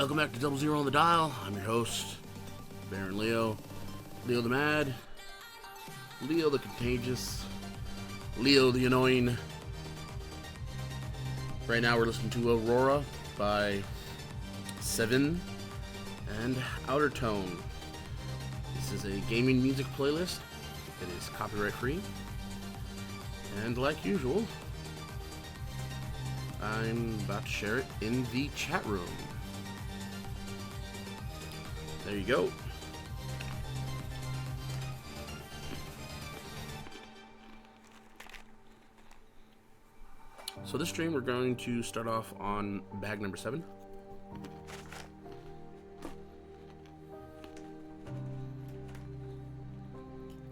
Welcome back to Double Zero on the Dial. I'm your host, Baron Leo. Leo the Mad. Leo the Contagious. Leo the Annoying. Right now we're listening to Aurora by Seven and Outer Tone. This is a gaming music playlist. It is copyright free. And like usual, I'm about to share it in the chat room. There you go. So this stream we're going to start off on bag number 7.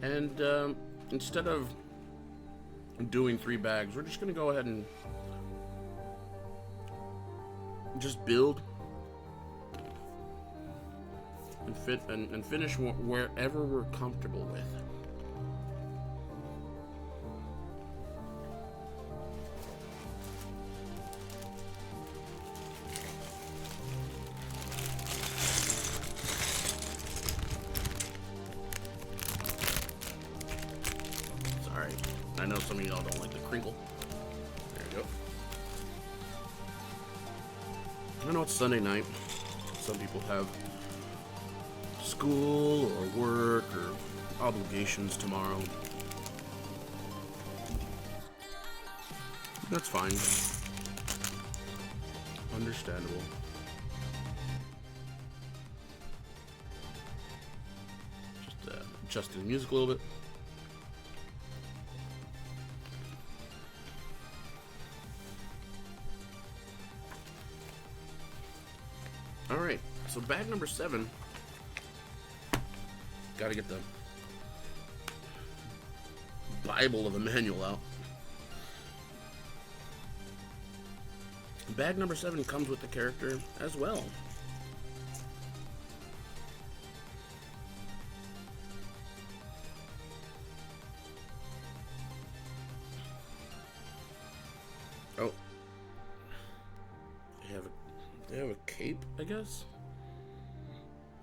And instead of doing 3 bags, we're just going to go ahead and just build and finish wherever we're comfortable with. Sorry, I know some of y'all don't like the crinkle. There you go. I know it's Sunday night. Some people have school or work or obligations tomorrow. That's fine. Understandable. Just adjusting the music a little bit. Alright, so bag number 7. Gotta get the Bible of a manual out. Bag number 7 comes with the character as well. Oh. They have a cape, I guess?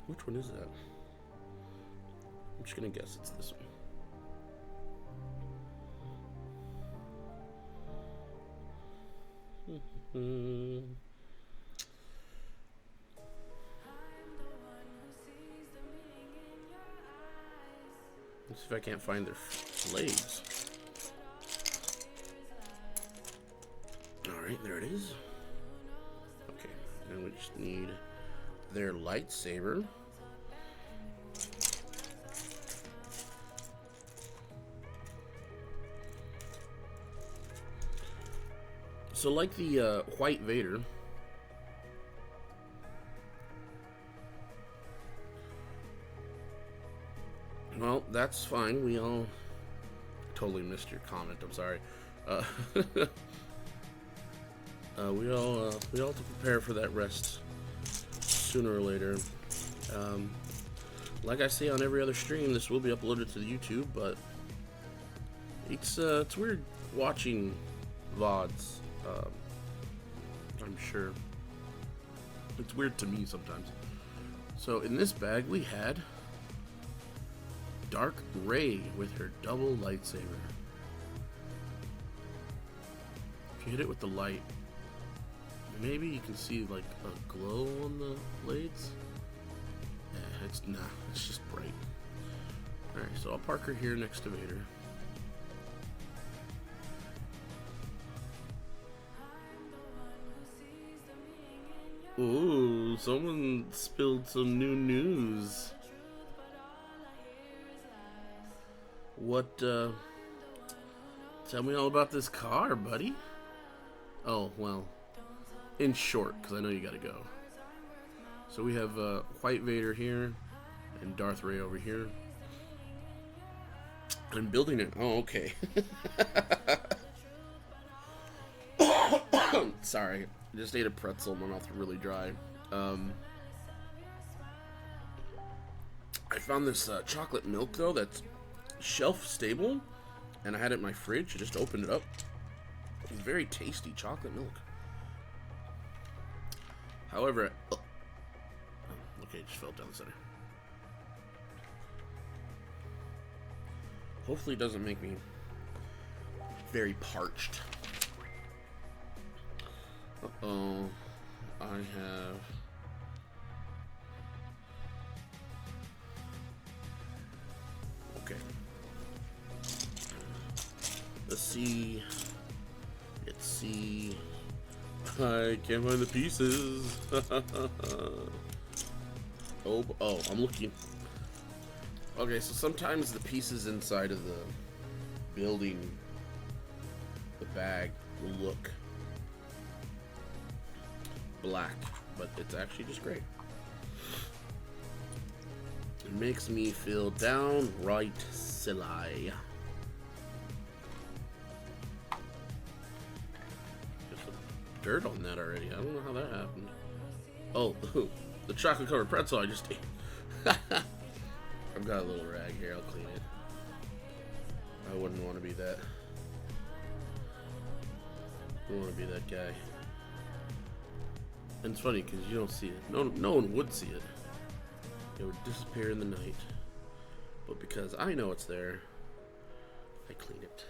Which one is that? I'm just gonna guess it's this one. Let's see if I can't find their slaves. Alright, there it is. Okay, and we just need their lightsaber. So like the White Vader, well, that's fine. We all totally missed your comment. I'm sorry. We all have to prepare for that rest sooner or later. Like I say on every other stream, this will be uploaded to the YouTube, but it's weird watching VODs. I'm sure it's weird to me sometimes. So in this bag we had Dark Ray with her double lightsaber. If you hit it with the light, maybe you can see like a glow on the blades. Yeah, it's just bright. Alright, so I'll park her here next to Vader. Ooh, someone spilled some new news. What, tell me all about this car, buddy. Oh, well, in short, because I know you gotta go. So we have White Vader here, and Darth Ray over here. I'm building it. Oh, okay. Sorry. I just ate a pretzel. My mouth's really dry. I found this chocolate milk, though, that's shelf stable, and I had it in my fridge. I just opened it up. It's very tasty chocolate milk. However, Okay, just fell down the center. Hopefully it doesn't make me very parched. Uh-oh. I have... Okay. Let's see. Let's see. I can't find the pieces. Oh, I'm looking. Okay, so sometimes the pieces inside of the building, the bag, will look black, but it's actually just gray. It makes me feel downright silly. There's some dirt on that already. I don't know how that happened. Oh, the chocolate covered pretzel I just ate. I've got a little rag here, I'll clean it. I wouldn't want to be that. I don't want to be that guy. And it's funny because you don't see it. No one would see it. It would disappear in the night. But because I know it's there, I clean it.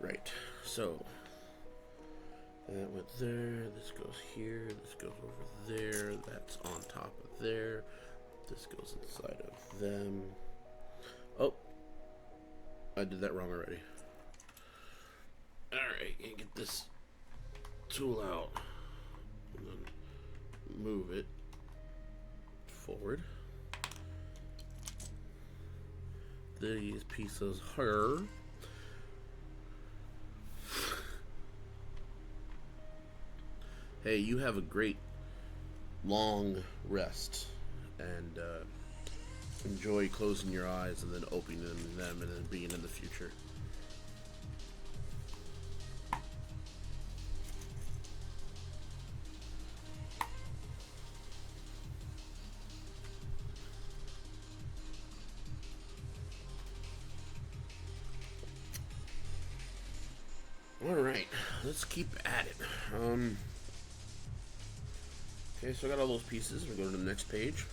Right, so that went there, this goes here, this goes over there, that's on top of there, this goes inside of them. Oh, I did that wrong already. Alright, get this tool out and then move it forward. These pieces here. Hey, you have a great long rest and enjoy closing your eyes and then opening them and then being in the future. Alright, let's keep at it. Okay, so I got all those pieces. We'll go to the next page.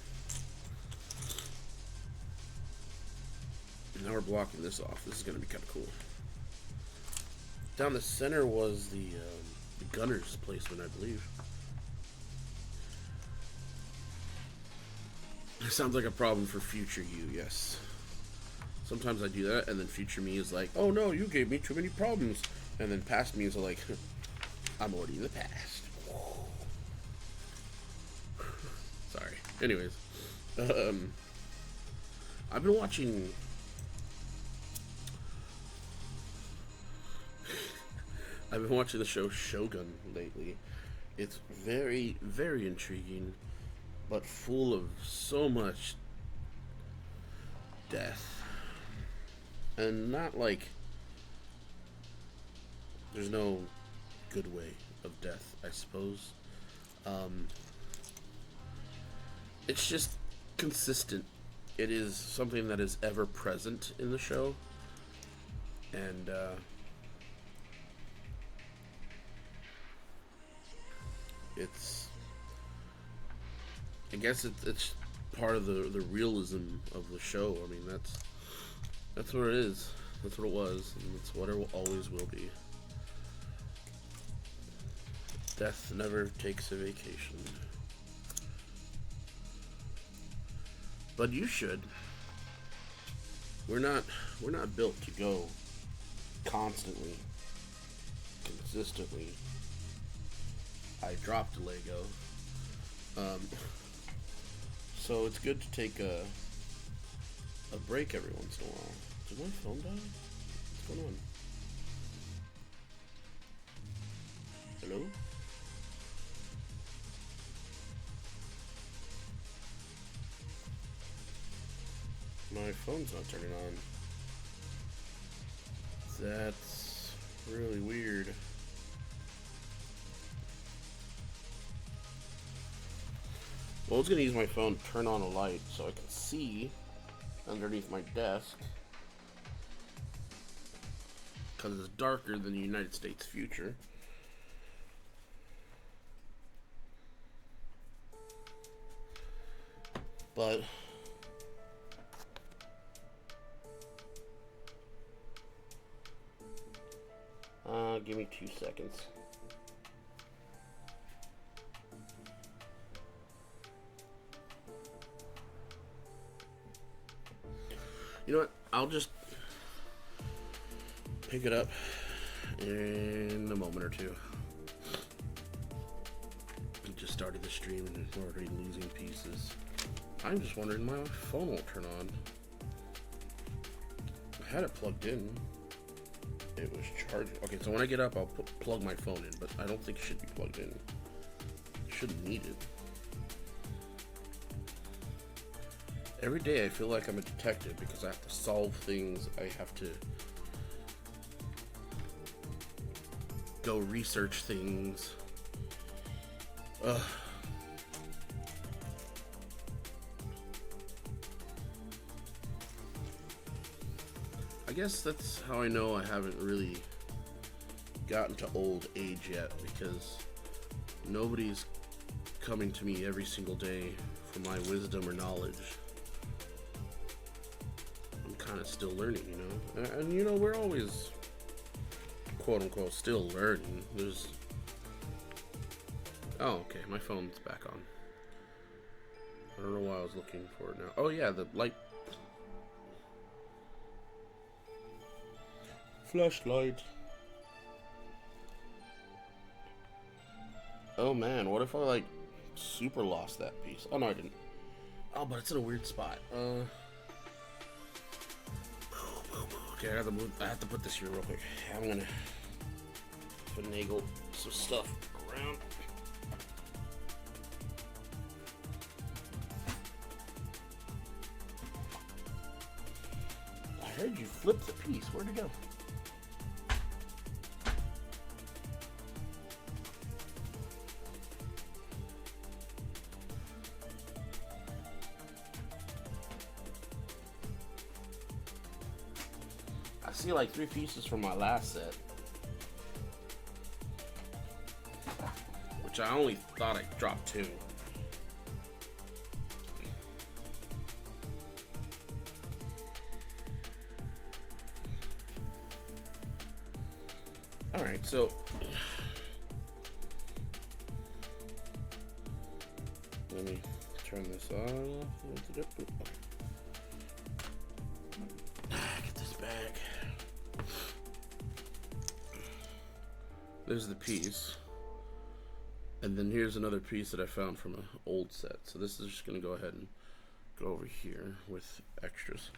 Now we're blocking this off. This is going to be kind of cool. Down the center was the gunner's placement, I believe. It sounds like a problem for future you, yes. Sometimes I do that, and then future me is like, oh no, you gave me too many problems. And then past me is like, I'm already in the past. Sorry. Anyways, I've been watching. I've been watching the show Shogun lately. It's very, very intriguing, but full of so much death, and not like there's no good way of death, I suppose. It's just consistent. It is something that is ever present in the show, and it's, I guess it's part of the realism of the show. I mean, that's what it is. That's what it was, and that's what it always will be. Death never takes a vacation. But you should. We're not built to go constantly, consistently. I dropped a Lego. So it's good to take a break every once in a while. Did my phone die? What's going on? Hello? My phone's not turning on. That's really weird. Well, I was going to use my phone to turn on a light so I can see underneath my desk, because it's darker than the United States future. But give me 2 seconds. You know what? I'll just pick it up in a moment or two. I just started the stream and it's already losing pieces. I'm just wondering why my phone won't turn on. I had it plugged in. It was charging. Okay, so when I get up, I'll plug my phone in, but I don't think it should be plugged in. Shouldn't need it. Every day I feel like I'm a detective because I have to solve things. I have to go research things. Ugh. I guess that's how I know I haven't really gotten to old age yet, because nobody's coming to me every single day for my wisdom or knowledge. I'm kind of still learning, you know? And you know, we're always, quote unquote, still learning. There's... Oh, okay, my phone's back on. I don't know why I was looking for it now. Oh yeah, the light. Flashlight. Oh man, what if I like super lost that piece? Oh no, I didn't. Oh, but it's in a weird spot. Okay, I have to put this here real quick. I'm gonna finagle some stuff around. I heard you flip the piece. Where'd it go? I see like 3 pieces from my last set, which I only thought I dropped 2. Alright, so let me turn this on. Okay. Get this back. There's the piece. And then here's another piece that I found from an old set. So this is just going to go ahead and go over here with extras.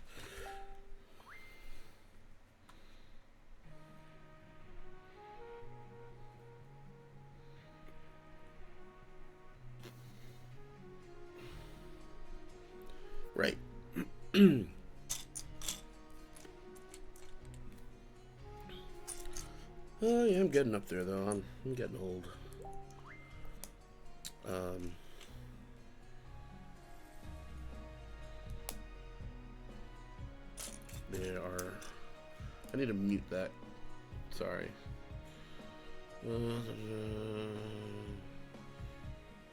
Right. Oh yeah, I'm getting up there though. I'm getting old. They are. I need to mute that. Sorry.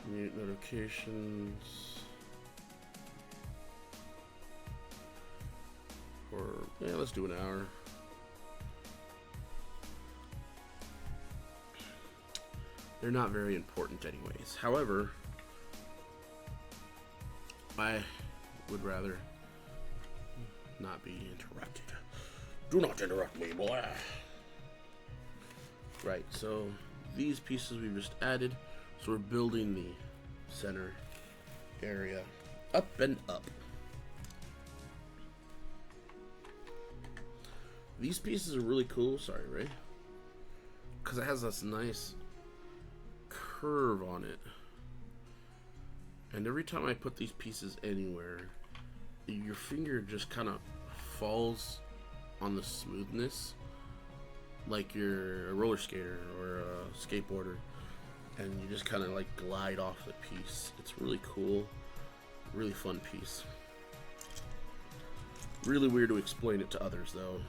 Mute notifications. Or yeah, let's do an hour. They're not very important anyways. However, I would rather not be interrupted. Do not interrupt me, boy. Right, so these pieces we've just added. So we're building the center area up and up. These pieces are really cool. Sorry, Ray. Because it has this nice curve on it. And every time I put these pieces anywhere, your finger just kind of falls on the smoothness, like you're a roller skater or a skateboarder, and you just kind of like glide off the piece. It's really cool, really fun piece. Really weird to explain it to others though.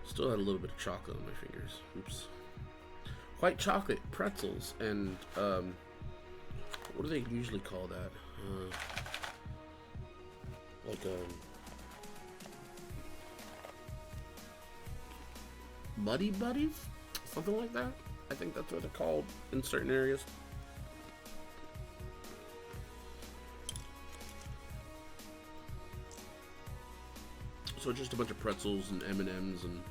Still had a little bit of chocolate on my fingers. Oops. White chocolate pretzels and what do they usually call that? like Muddy Buddies? Something like that? I think that's what they're called in certain areas. So just a bunch of pretzels and M&Ms and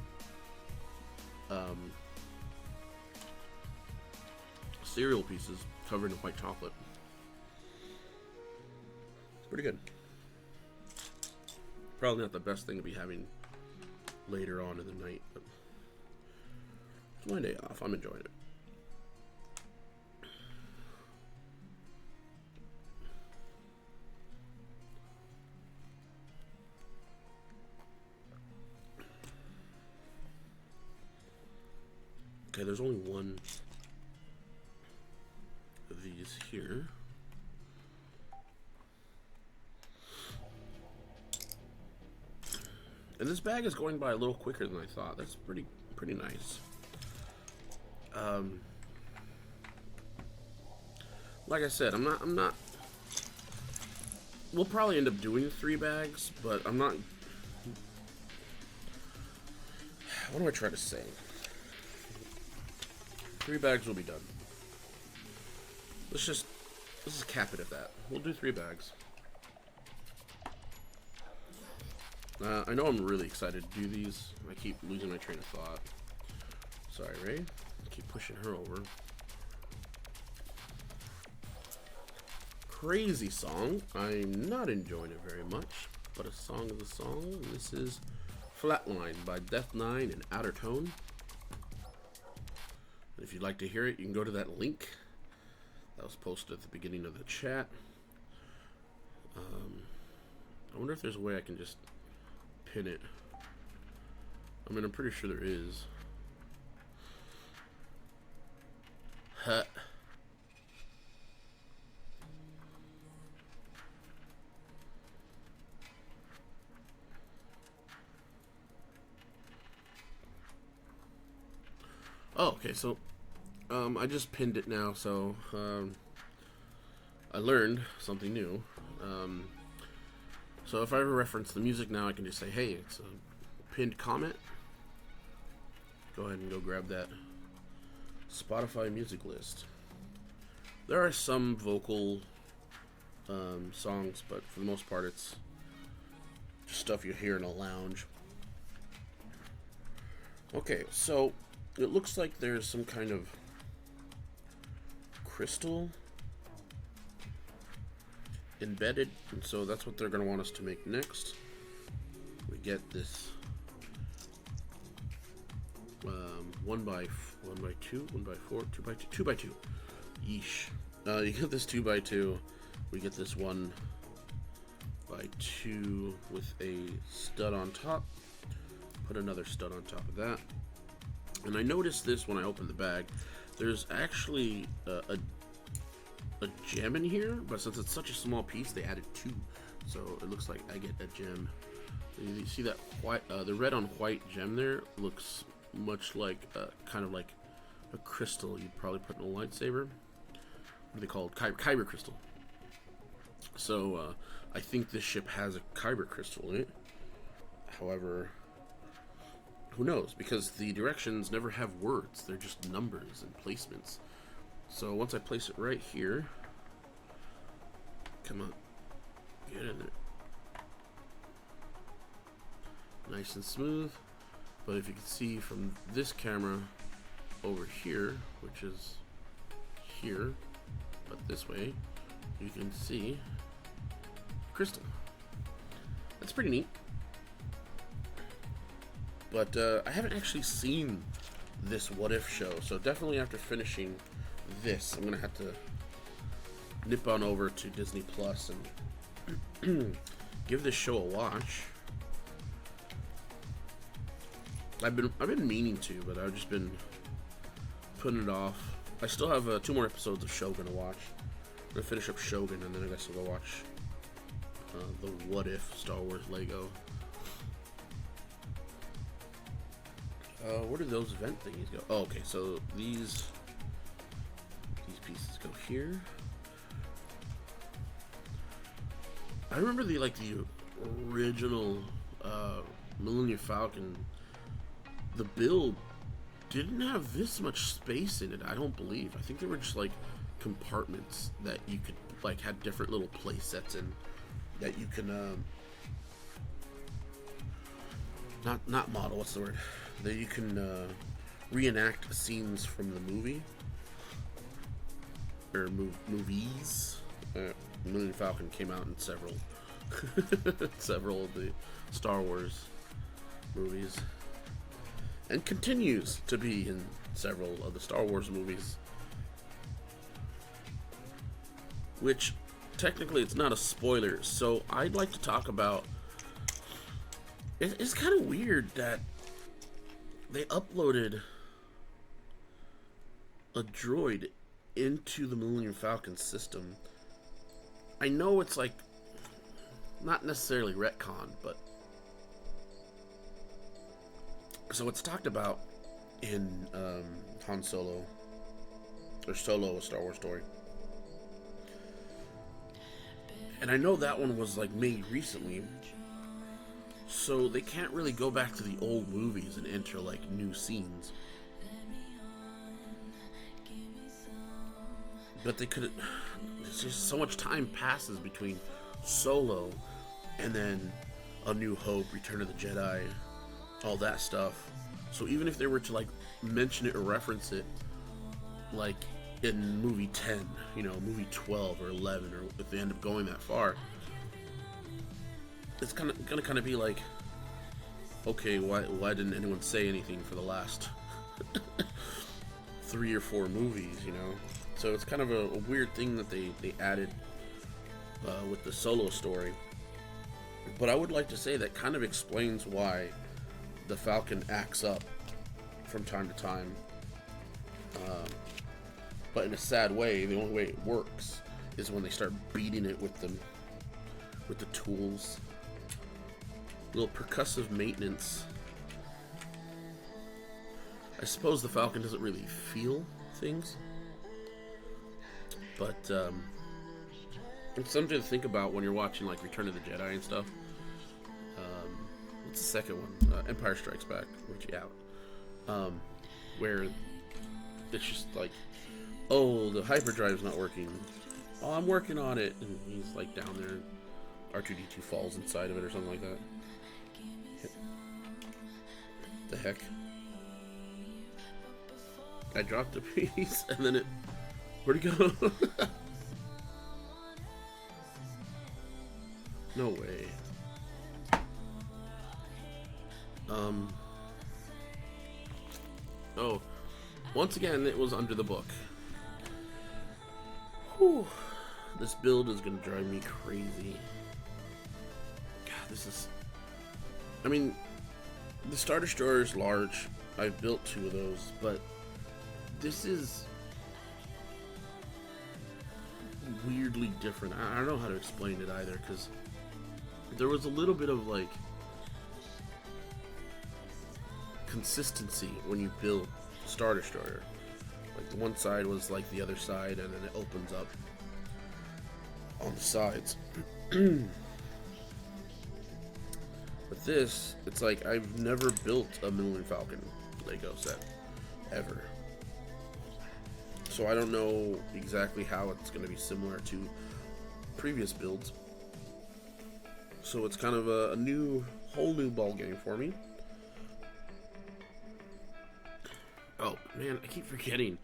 cereal pieces covered in white chocolate. Pretty good. Probably not the best thing to be having later on in the night, but it's my day off. I'm enjoying it. Okay, there's only one of these here. And this bag is going by a little quicker than I thought. That's pretty nice. Like I said, I'm not. We'll probably end up doing 3 bags, but I'm not. What do I try to say? 3 bags will be done. Let's just cap it at that. We'll do 3 bags. I know I'm really excited to do these. I keep losing my train of thought. Sorry, Ray. I keep pushing her over. Crazy song. I'm not enjoying it very much, but a song is a song. And this is Flatline by Death9 and Outer Tone. And if you'd like to hear it, you can go to that link that was posted at the beginning of the chat. I wonder if there's a way I can just pin it. I mean, I'm pretty sure there is. Huh. Oh, okay, so I just pinned it now, so I learned something new. So if I ever reference the music now, I can just say, hey, it's a pinned comment. Go ahead and go grab that Spotify music list. There are some vocal songs, but for the most part, it's just stuff you hear in a lounge. Okay, so it looks like there's some kind of crystal embedded, and so that's what they're going to want us to make next. We get this 1 by 2, 1 by 4, 2 by 2, 2 by 2. Yeesh. You get this 2 by 2. We get this 1 by 2 with a stud on top. Put another stud on top of that. And I noticed this when I opened the bag. There's actually a gem in here, but since it's such a small piece, they added 2. So it looks like I get a gem. You see that white, the red on white gem there looks much like, kind of like a crystal you'd probably put in a lightsaber. What are they called? Kyber crystal. So I think this ship has a kyber crystal in it. However, who knows? Because the directions never have words. They're just numbers and placements. So once I place it right here, come on, get in there. Nice and smooth. But if you can see from this camera over here, which is here, but this way, you can see crystal. That's pretty neat. But I haven't actually seen this What If show, so definitely after finishing this, I'm gonna have to nip on over to Disney Plus and give this show a watch. I've been meaning to, but I've just been putting it off. I still have 2 more episodes of Shogun to watch. I'm gonna finish up Shogun, and then I guess I'll go watch the What If Star Wars Lego. Where do those vent thingies go? Oh, okay, so these pieces go here. I remember the original Millennium Falcon. The build didn't have this much space in it. I don't believe. I think they were just like compartments that you could like had different little play sets in that you can not model. What's the word? That you can reenact scenes from the movie or movies. Millennium Falcon came out in several several of the Star Wars movies, and continues to be in several of the Star Wars movies. Which, technically, it's not a spoiler, so I'd like to talk about... It's kind of weird that they uploaded a droid into the Millennium Falcon system. I know it's like, not necessarily retcon, but... So it's talked about in Han Solo, or Solo, A Star Wars Story. And I know that one was like made recently, so they can't really go back to the old movies and enter like new scenes. But they could. It's just so much time passes between Solo and then A New Hope, Return of the Jedi, all that stuff. So even if they were to like mention it or reference it, like in movie 10, you know, movie 12 or 11, or if they end up going that far, it's gonna be like, okay, why didn't anyone say anything for the last 3 or 4 movies, you know? So it's kind of a weird thing that they added with the Solo story. But I would like to say that kind of explains why the Falcon acts up from time to time. But in a sad way, the only way it works is when they start beating it with the tools. Little percussive maintenance. I suppose the Falcon doesn't really feel things, but it's something to think about when you're watching like Return of the Jedi and stuff. What's the second one? Empire Strikes Back, which where it's just like, oh, the hyperdrive's not working. Oh, I'm working on it, and he's like down there. R2-D2 falls inside of it or something like that. The heck? I dropped a piece, and then where'd it go? No way. Oh, once again, it was under the book. Whew. This build is gonna drive me crazy. God, this is... I mean, the Star Destroyer is large. I've built 2 of those, but this is weirdly different. I don't know how to explain it either, because there was a little bit of like consistency when you build Star Destroyer. Like the one side was like the other side, and then it opens up on the sides. With this, it's like I've never built a Millennium Falcon Lego set ever, so I don't know exactly how it's going to be similar to previous builds. So it's kind of a whole new ball game for me. Oh man, I keep forgetting.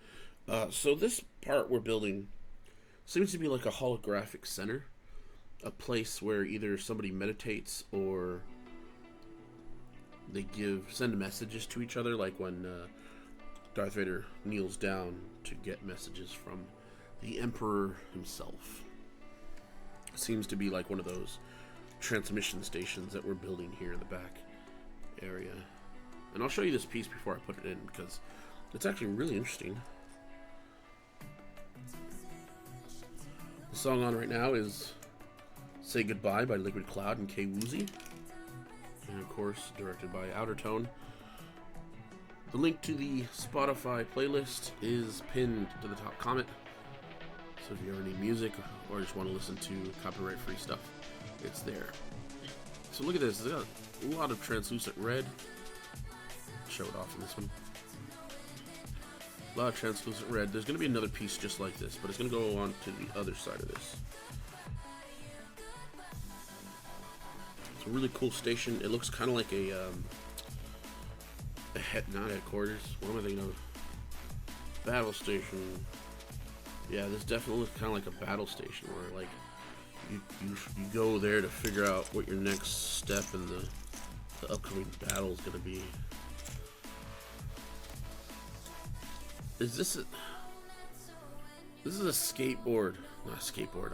So this part we're building seems to be like a holographic center, a place where either somebody meditates or they send messages to each other, like when Darth Vader kneels down to get messages from the Emperor himself. It seems to be like one of those transmission stations that we're building here in the back area. And I'll show you this piece before I put it in, because it's actually really interesting. The song on right now is Say Goodbye by Liquid Cloud and K Woozy. And of course, directed by Outertone. The link to the Spotify playlist is pinned to the top comment. So if you ever need music or just want to listen to copyright-free stuff, it's there. So look at this. It's got a lot of translucent red. Show it off in this one. A lot of translucent red. There's going to be another piece just like this, but it's going to go on to the other side of this. It's a really cool station. It looks kind of like not headquarters. What am I thinking of? Battle station. Yeah, this definitely looks kind of like a battle station where like you go there to figure out what your next step in the upcoming battle is going to be. Is this a... This is a skateboard. Not a skateboard.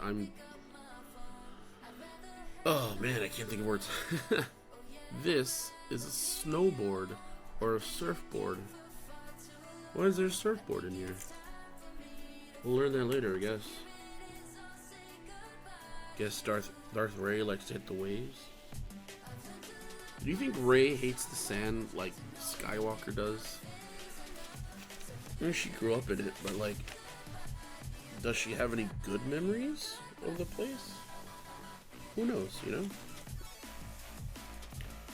Oh man, I can't think of words. This is a snowboard or a surfboard. Why is there a surfboard in here? We'll learn that later, I guess. Guess Darth Ray likes to hit the waves. Do you think Ray hates the sand like Skywalker does? I mean, she grew up in it, but like, does she have any good memories of the place? Who knows, you know?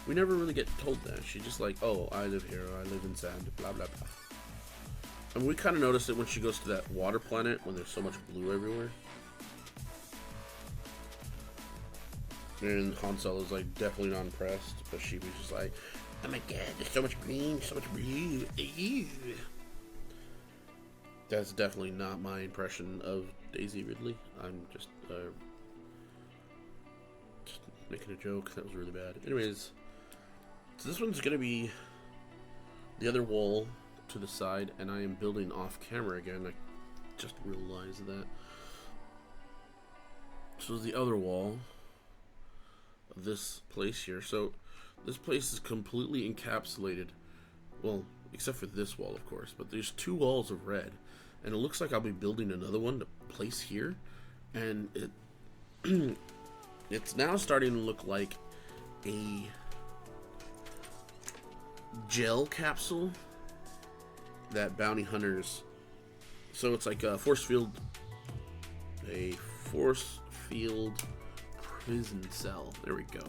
We never really get told that. She's just like, oh, I live here, I live in sand, blah, blah, blah. And we kind of notice it when she goes to that water planet when there's so much blue everywhere. And Han Solo's like definitely not impressed, but she was just like, oh my god, there's so much green, so much blue. Ew. That's definitely not my impression of Daisy Ridley. I'm just making a joke. That was really bad. Anyways, so this one's gonna be the other wall to the side, and I am building off camera again. I just realized that. So the other wall of this place here. So this place is completely encapsulated. Well, except for this wall, of course. But there's two walls of red. And it looks like I'll be building another one to place here. And it it's now starting to look like a gel capsule that bounty hunters... So it's like a force field prison cell. There we go.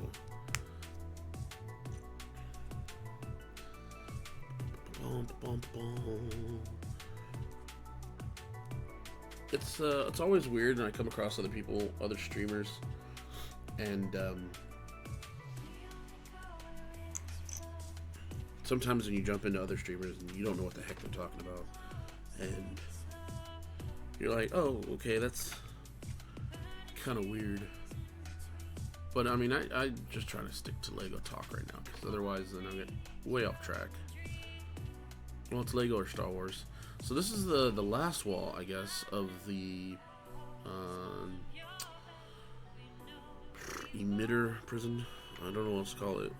Bum, bum, bum. It's always weird when I come across other people, other streamers, and sometimes when you jump into other streamers and you don't know what the heck they're talking about, and you're like, oh, okay, that's kind of weird. But I mean, I just trying to stick to Lego talk right now, because otherwise then I'll get way off track. Well, it's Lego or Star Wars. So this is the last wall, I guess, of the emitter prison. I don't know what else to call it.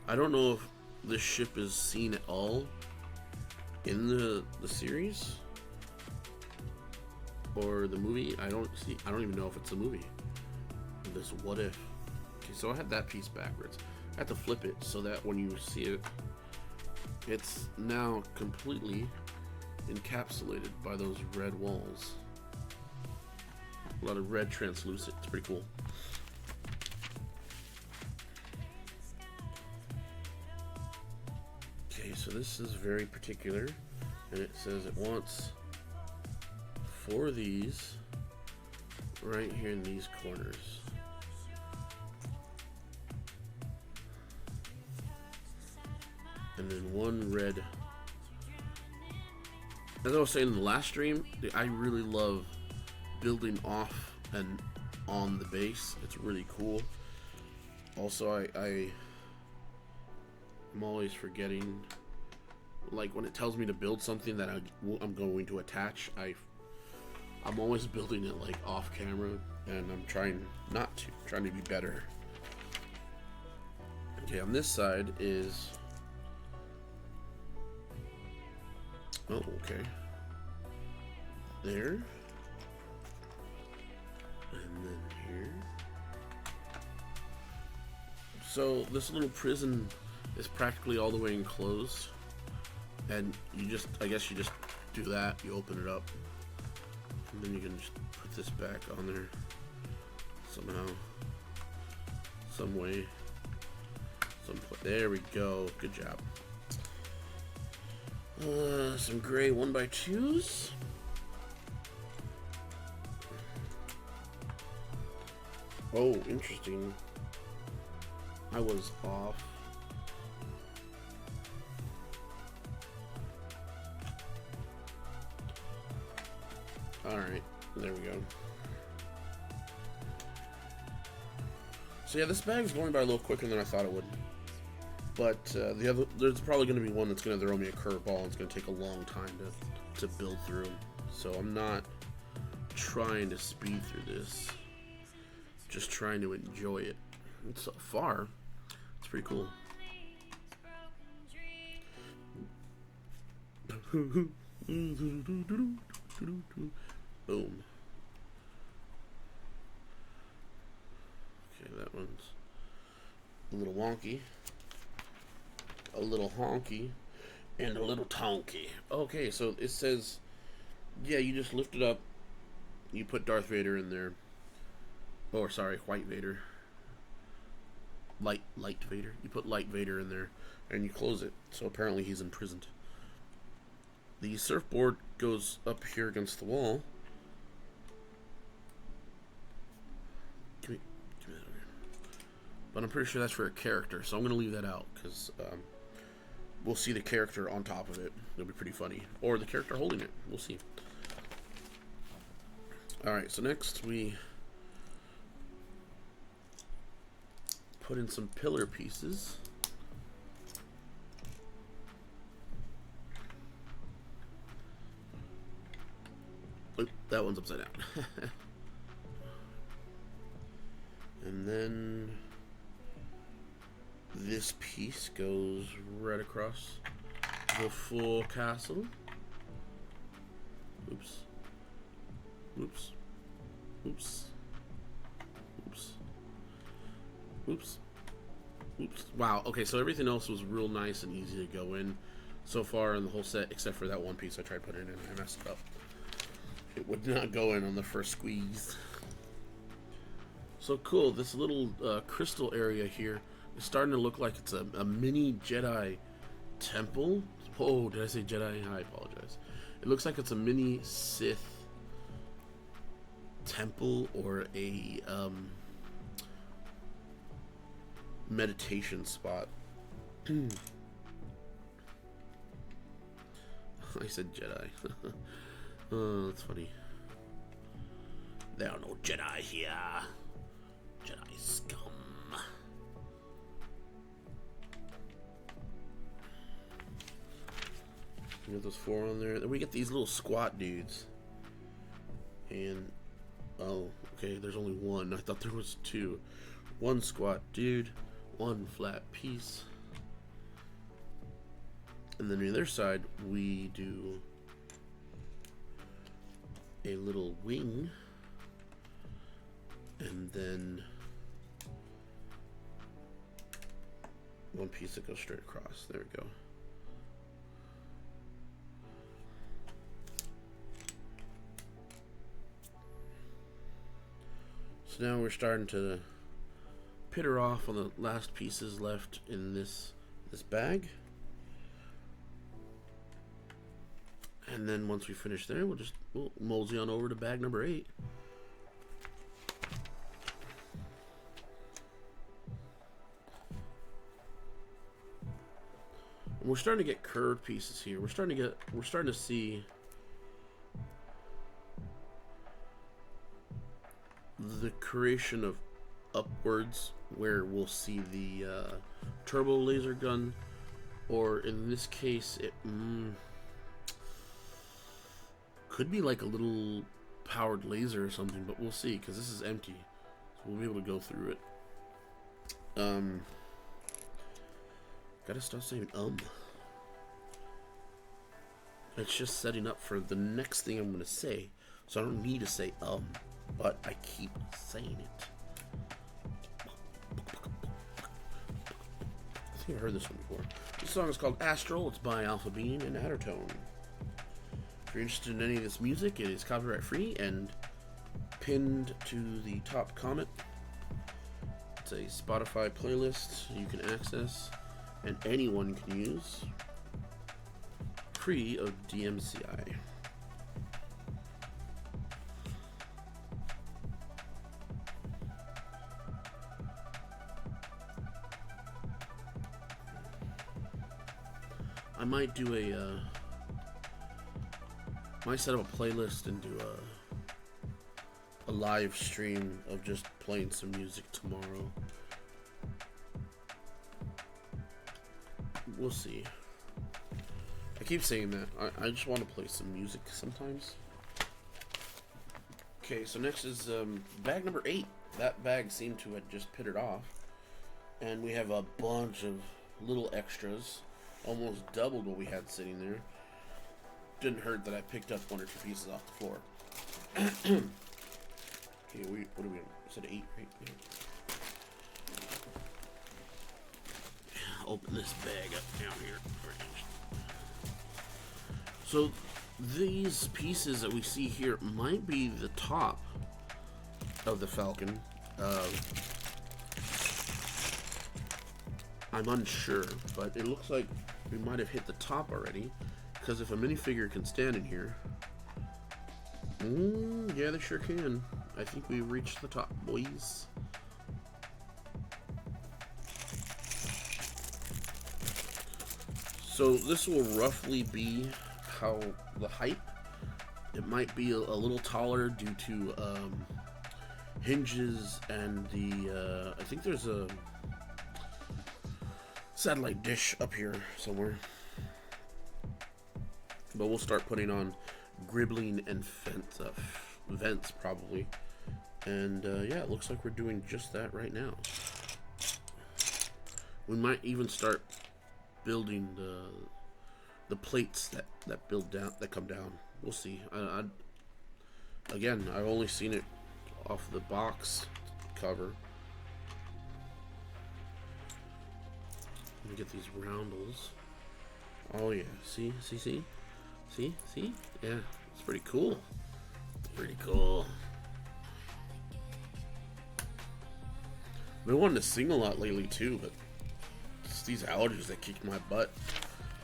I don't know if this ship is seen at all in the series or the movie. I don't even know if it's a movie. This what if. Okay, so I had that piece backwards. I have to flip it so that when you see it, it's now completely encapsulated by those red walls. A lot of red translucent. It's pretty cool. Okay, so this is very particular, and it says it wants 4 of these right here in these corners. And then 1 red. As I was saying in the last stream, I really love building off and on the base. It's really cool. Also, I'm always forgetting, like when it tells me to build something that I'm going to attach, I'm always building it like off camera, and I'm trying not to, trying to be better. Okay, on this side is... Oh, okay. There. And then here. So this little prison is practically all the way enclosed. And you just, I guess you just do that, you open it up. And then you can just put this back on there somehow. some way. There we go. Good job. Some gray 1x2s. Oh, interesting. I was off. Alright, there we go. So yeah, this bag's going by a little quicker than I thought it would. But there's probably going to be one that's going to throw me a curveball and it's going to take a long time to build through. So I'm not trying to speed through this. Just trying to enjoy it. And so far, it's pretty cool. Boom. Okay, that one's a little wonky, a little honky, and a little tonky. Okay, so it says, yeah, you just lift it up, you put Darth Vader in there. Oh, sorry, White Vader. Light Vader. You put Light Vader in there, and you close it. So apparently he's imprisoned. The surfboard goes up here against the wall. Give me that over here. But I'm pretty sure that's for a character, so I'm going to leave that out, because we'll see the character on top of it. It'll be pretty funny. Or the character holding it. We'll see. Alright, so next we put in some pillar pieces. Oh, that one's upside down. And then this piece goes right across the full castle. Oops. Oops. Oops. Oops. Oops. Oops. Wow. Okay, so everything else was real nice and easy to go in so far in the whole set, except for that one piece I tried putting in. I messed it up. It would not go in on the first squeeze. So cool. This little crystal area here is starting to look like it's a mini Jedi temple. Oh, did I say Jedi? I apologize. It looks like it's a mini Sith temple or a meditation spot. I said Jedi. Oh, that's funny. There are no Jedi here. Jedi scum. We got those 4 on there. Then we get these little squat dudes. And oh, okay, there's only one. I thought there was 2. 1 squat dude, 1 flat piece. And then on the other side, we do a little wing. And then 1 piece that goes straight across. There we go. So now we're starting to pitter off on the last pieces left in this bag. And then once we finish there, we'll mosey on over to bag number 8. And we're starting to get curved pieces here. We're starting to see the creation of upwards, where we'll see the turbo laser gun, or in this case it could be like a little powered laser or something, but we'll see, because this is empty, so we'll be able to go through it. Gotta stop saying it's just setting up for the next thing I'm gonna say, so I don't need to say but I keep saying it. I think I heard this one before. This song is called Astral. It's by Alpha Bean and Addertone. If you're interested in any of this music, it is copyright free and pinned to the top comment. It's a Spotify playlist you can access and anyone can use, free of DMCI. I might do might set up a playlist and do a live stream of just playing some music tomorrow. We'll see. I keep saying that. I just want to play some music sometimes. Okay, so next is bag number 8. That bag seemed to have just pittered off. And we have a bunch of little extras. Almost doubled what we had sitting there. Didn't hurt that I picked up 1 or 2 pieces off the floor. Okay, what are we on? Is it 8 right now? Open this bag up down here. So these pieces that we see here might be the top of the Falcon. I'm unsure, but it looks like we might have hit the top already, because if a minifigure can stand in here, yeah, they sure can. I think we reached the top, boys. So this will roughly be how the height. It might be a little taller due to hinges and the I think there's a satellite dish up here somewhere. But we'll start putting on gribbling and vents probably. And yeah, it looks like we're doing just that right now. We might even start building the plates that build down, that come down. We'll see. Again, I've only seen it off the box cover. Let me get these roundels. Oh yeah, see? Yeah, it's pretty cool. Pretty cool. I've been wanting to sing a lot lately too, but it's these allergies that kick my butt.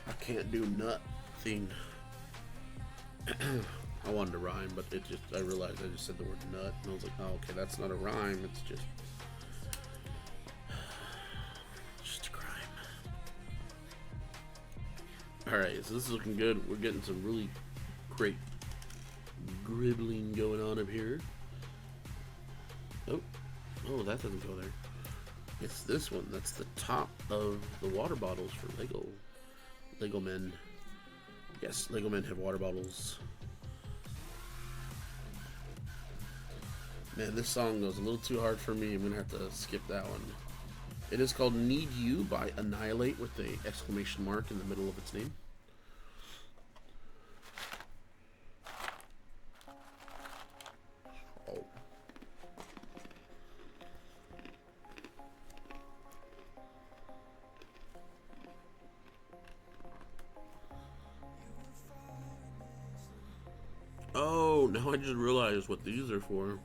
I can't do nothing. I wanted to rhyme, but I realized I just said the word nut, and I was like, oh, okay, that's not a rhyme, it's just a crime. Alright, so this is looking good. We're getting some really great gribbling going on up here. Oh, that doesn't go there. It's this one. That's the top of the water bottles for Lego men. Yes, Lego men have water bottles. Man, this song goes a little too hard for me. I'm gonna have to skip that one. It is called Need You by Annihilate with the exclamation mark in the middle of its name. Oh. Oh, now I just realized what these are for.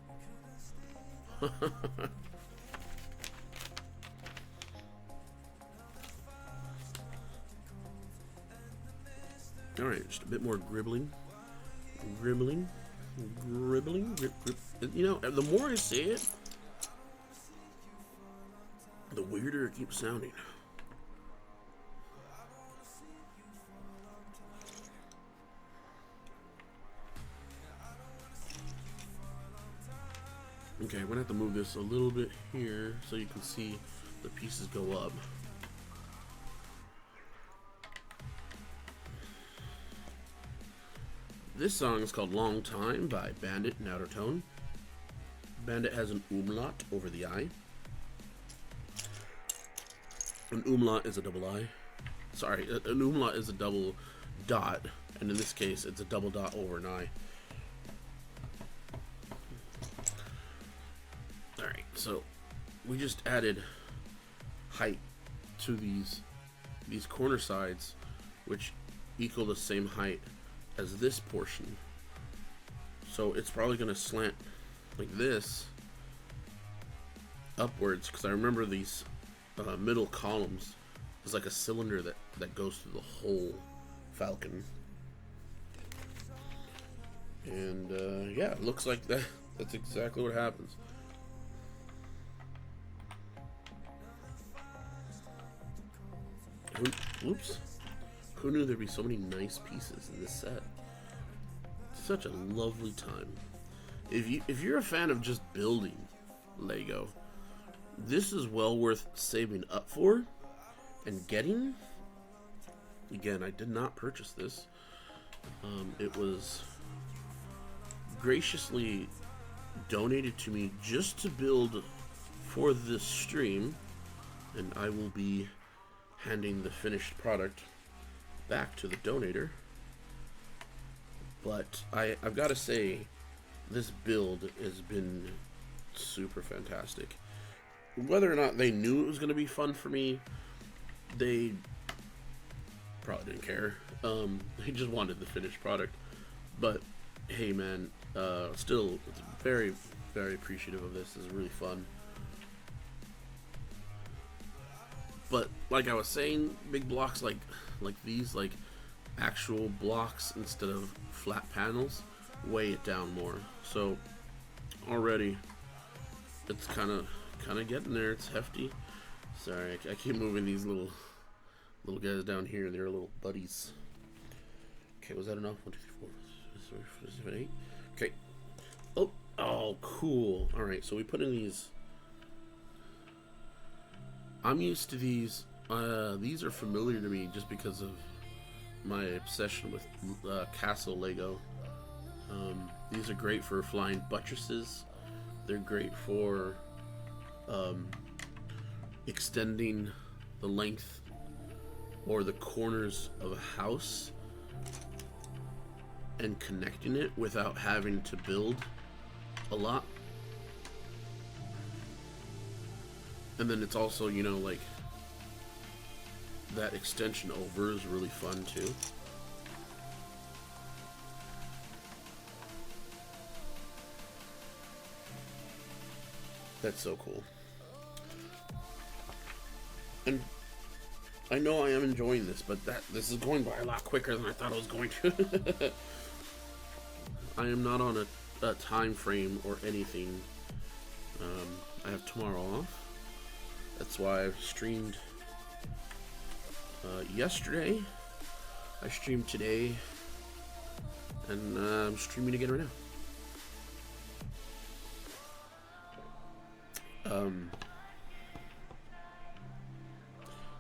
Alright, just a bit more gribbling. Gribbling. Grip. You know, the more I say it, the weirder it keeps sounding. Okay, I'm gonna have to move this a little bit here so you can see the pieces go up. This song is called Long Time by Bandit and Outer Tone. Bandit has an umlaut over the I. An umlaut is a double I. Sorry, an umlaut is a double dot, and in this case, it's a double dot over an I. Alright, so we just added height to these corner sides, which equal the same height as this portion. So it's probably going to slant like this, upwards, because I remember these middle columns is like a cylinder that goes through the whole Falcon. And yeah, it looks like that's exactly what happens. Oops. Who knew there'd be so many nice pieces in this set? Such a lovely time. If you're a fan of just building Lego, this is well worth saving up for and getting. Again, I did not purchase this. It was graciously donated to me just to build for this stream, and I will be handing the finished product back to the donator. But I've got to say, this build has been super fantastic. Whether or not they knew it was going to be fun for me, they probably didn't care. They just wanted the finished product. But hey, man, still, it's very, very appreciative of this. It's really fun. But like I was saying, big blocks like these, like actual blocks instead of flat panels, weigh it down more. So already it's kind of getting there. It's hefty. Sorry, I keep moving these little guys down here. They're little buddies. Okay, was that enough? 1, 2, 3, 4, 5, 6, 7, 8. Okay. Oh, cool. All right, so we put in these. I'm used to these. These are familiar to me just because of my obsession with castle Lego. These are great for flying buttresses. They're great for extending the length or the corners of a house and connecting it without having to build a lot. And then it's also, you know, like that extension over is really fun too. That's so cool. And I know I am enjoying this, but this is going by a lot quicker than I thought it was going to. I am not on a time frame or anything. I have tomorrow off. That's why I've streamed yesterday. I streamed today, and I'm streaming again right now.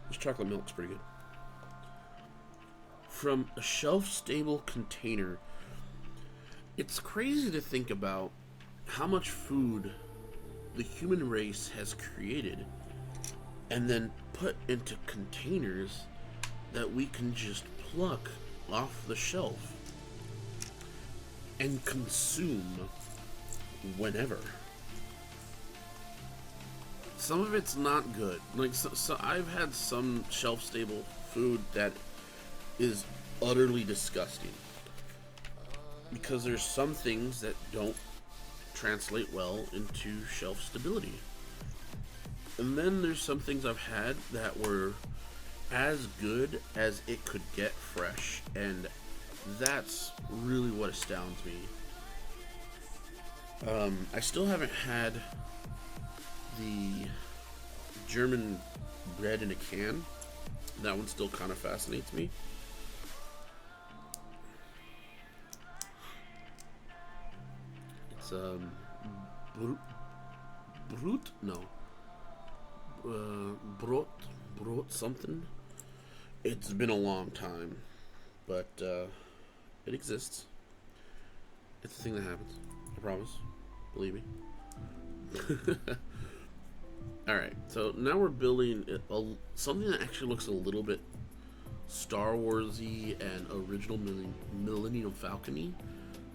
This chocolate milk's pretty good. From a shelf-stable container. It's crazy to think about how much food the human race has created and then put into containers that we can just pluck off the shelf and consume whenever. Some of it's not good. Like so I've had some shelf-stable food that is utterly disgusting because there's some things that don't translate well into shelf stability. And then there's some things I've had that were as good as it could get fresh, and that's really what astounds me. I still haven't had the German bread in a can. That one still kind of fascinates me. It's brut? No. Brot something. It's been a long time, but it exists. It's a thing that happens. I promise. Believe me. Alright, so now we're building something that actually looks a little bit Star Wars-y and original Millennium Falcon-y.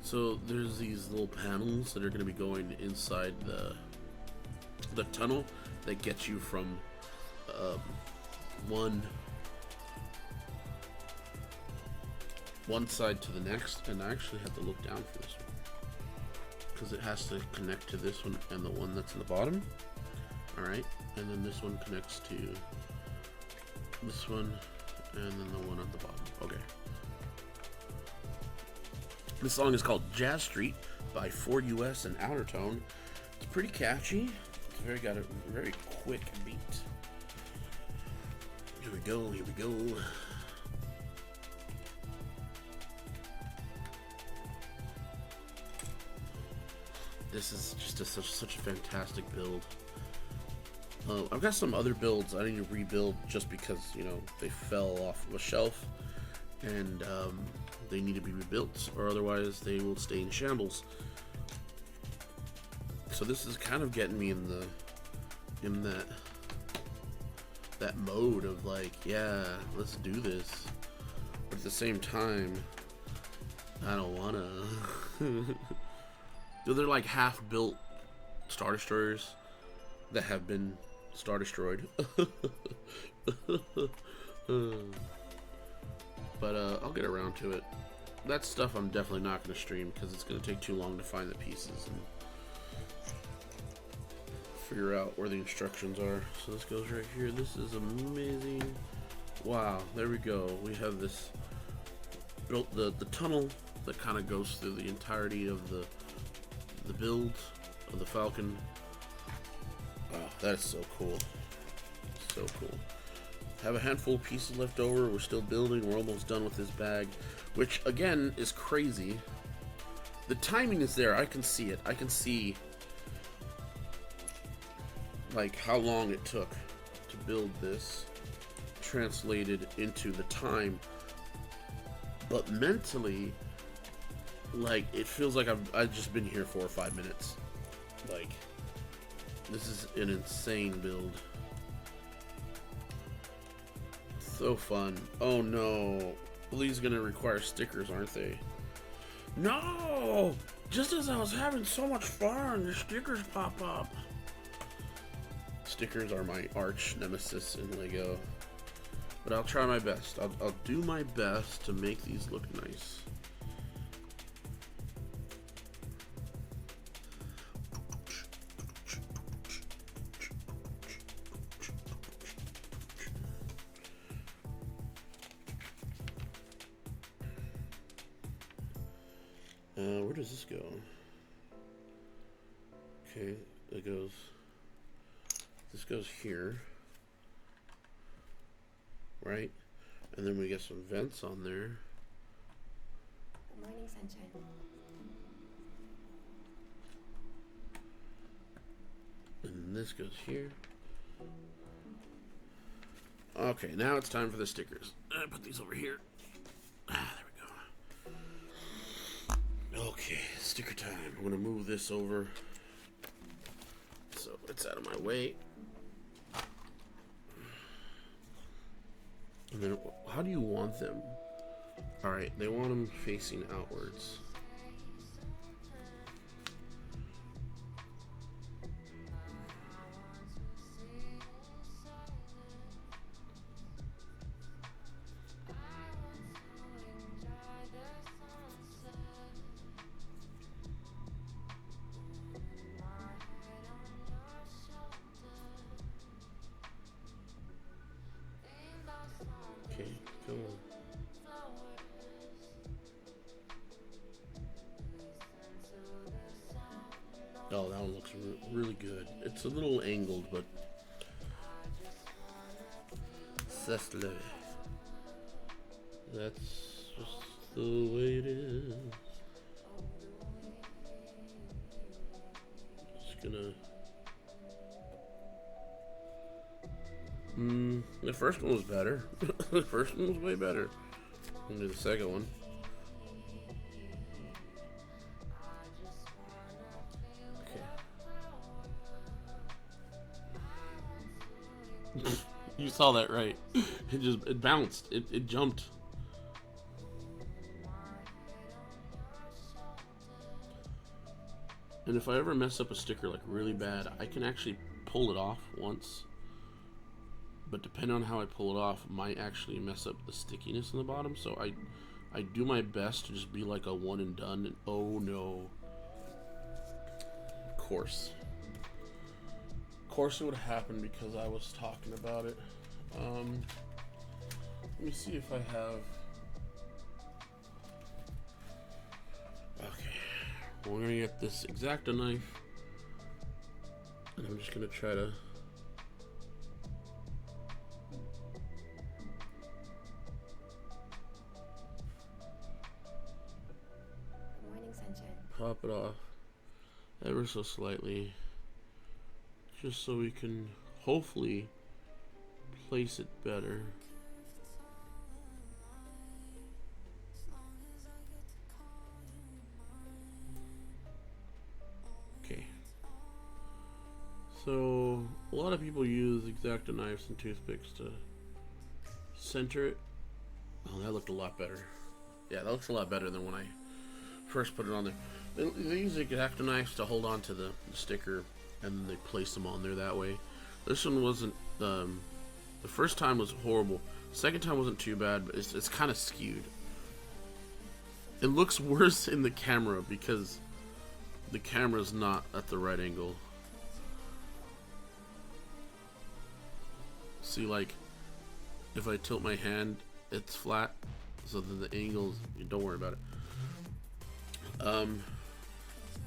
So there's these little panels that are going to be going inside the tunnel that gets you from one side to the next. And I actually have to look down for this one because it has to connect to this one and the one that's in the bottom. Alright, and then this one connects to this one, and then the one at the bottom. Okay. This song is called Jazz Street by 4US and Outer Tone. It's pretty catchy. It's got a very quick beat. Here we go, here we go. This is just such a fantastic build. I've got some other builds I need to rebuild just because, you know, they fell off of a shelf and they need to be rebuilt, or otherwise they will stay in shambles. So this is kind of getting me in that mode of like, yeah, let's do this. But at the same time, I don't wanna. They're like half-built Star Destroyers that have been Star Destroyed. But I'll get around to it. That stuff I'm definitely not going to stream because it's going to take too long to find the pieces and figure out where the instructions are. So this goes right here. This is amazing. Wow, there we go. We have this built the tunnel that kind of goes through the entirety of the build of the Falcon. Wow, that's so cool. So cool. Have a handful of pieces left over. We're still building. We're almost done with this bag, which again is crazy. The timing is there. I can see it. I can see like how long it took to build this translated into the time, but mentally, like, it feels like I've just been here 4 or 5 minutes. Like, this is an insane build. So fun. Oh no. Well, these are gonna require stickers, aren't they? No! Just as I was having so much fun, the stickers pop up. Stickers are my arch nemesis in LEGO. But I'll try my best. I'll do my best to make these look nice. Where does this go? Okay, this goes here, right? And then we get some vents on there. Good morning, sunshine. And this goes here. Okay, now it's time for the stickers. I put these over here. There we go. Okay, sticker time. I'm gonna move this over so it's out of my way. And then, how do you want them? Alright, they want them facing outwards. Okay, come on. Oh, that one looks really good. It's a little angled, but that's the that's just the way it is. Just gonna. The first one was better. The first one was way better than the second one. Okay. You saw that, right? It bounced. It jumped. And if I ever mess up a sticker like really bad, I can actually pull it off once. But depending on how I pull it off, might actually mess up the stickiness in the bottom. So I do my best to just be like a one and done. And oh no. Of course course it would happen because I was talking about it. Let me see if I have. Okay, we're gonna get this X-Acto knife, and I'm just gonna try to. Good morning, Sunshine. Pop it off ever so slightly, just so we can hopefully place it better. Okay. So a lot of people use X-Acto knives and toothpicks to center it. Oh, that looked a lot better. Yeah, that looks a lot better than when I first put it on there. They use X-Acto knives to hold on to the sticker, and then they place them on there that way. This one wasn't. The first time was horrible. Second time wasn't too bad, but it's kind of skewed. It looks worse in the camera because the camera's not at the right angle. See, like, if I tilt my hand, it's flat, so then the angles, don't worry about it.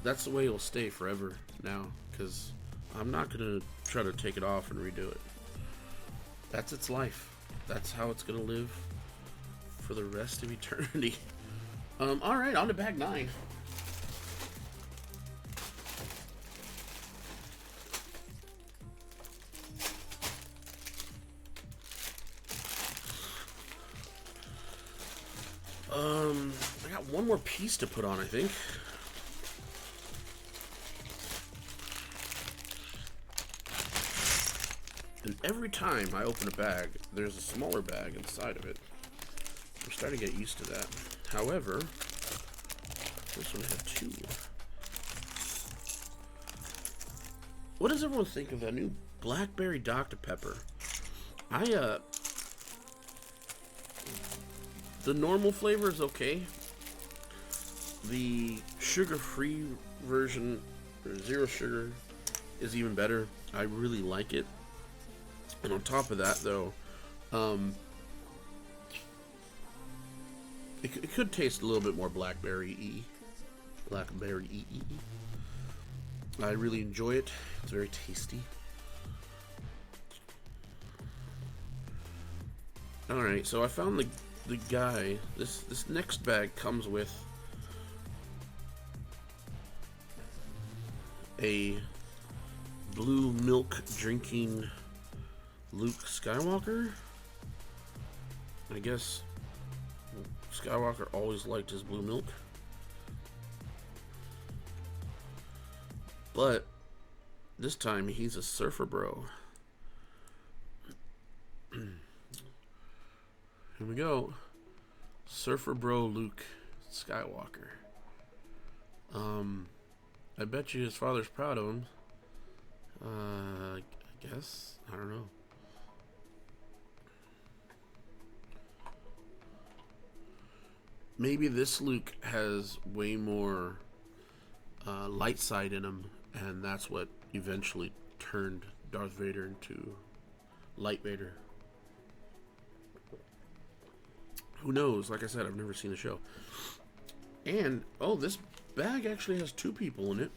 That's the way it'll stay forever now, because I'm not gonna try to take it off and redo it. That's its life. That's how it's gonna live for the rest of eternity. Alright, on to bag 9. I got one more piece to put on, I think. And every time I open a bag, there's a smaller bag inside of it. I'm starting to get used to that. However, this one had 2. What does everyone think of that new Blackberry Dr. Pepper? The normal flavor is okay. The sugar-free version, or 0 sugar, is even better. I really like it. And on top of that, though, it could taste a little bit more blackberry-y. Blackberry-y. I really enjoy it. It's very tasty. Alright, so I found the guy. This next bag comes with a blue milk drinking Luke Skywalker. I guess Skywalker always liked his blue milk. But this time he's a surfer bro. Here we go. Surfer bro Luke Skywalker. I bet you his father's proud of him. I guess. I don't know. Maybe this Luke has way more light side in him, and that's what eventually turned Darth Vader into Light Vader. Who knows? Like I said, I've never seen the show. And, oh, this bag actually has 2 people in it.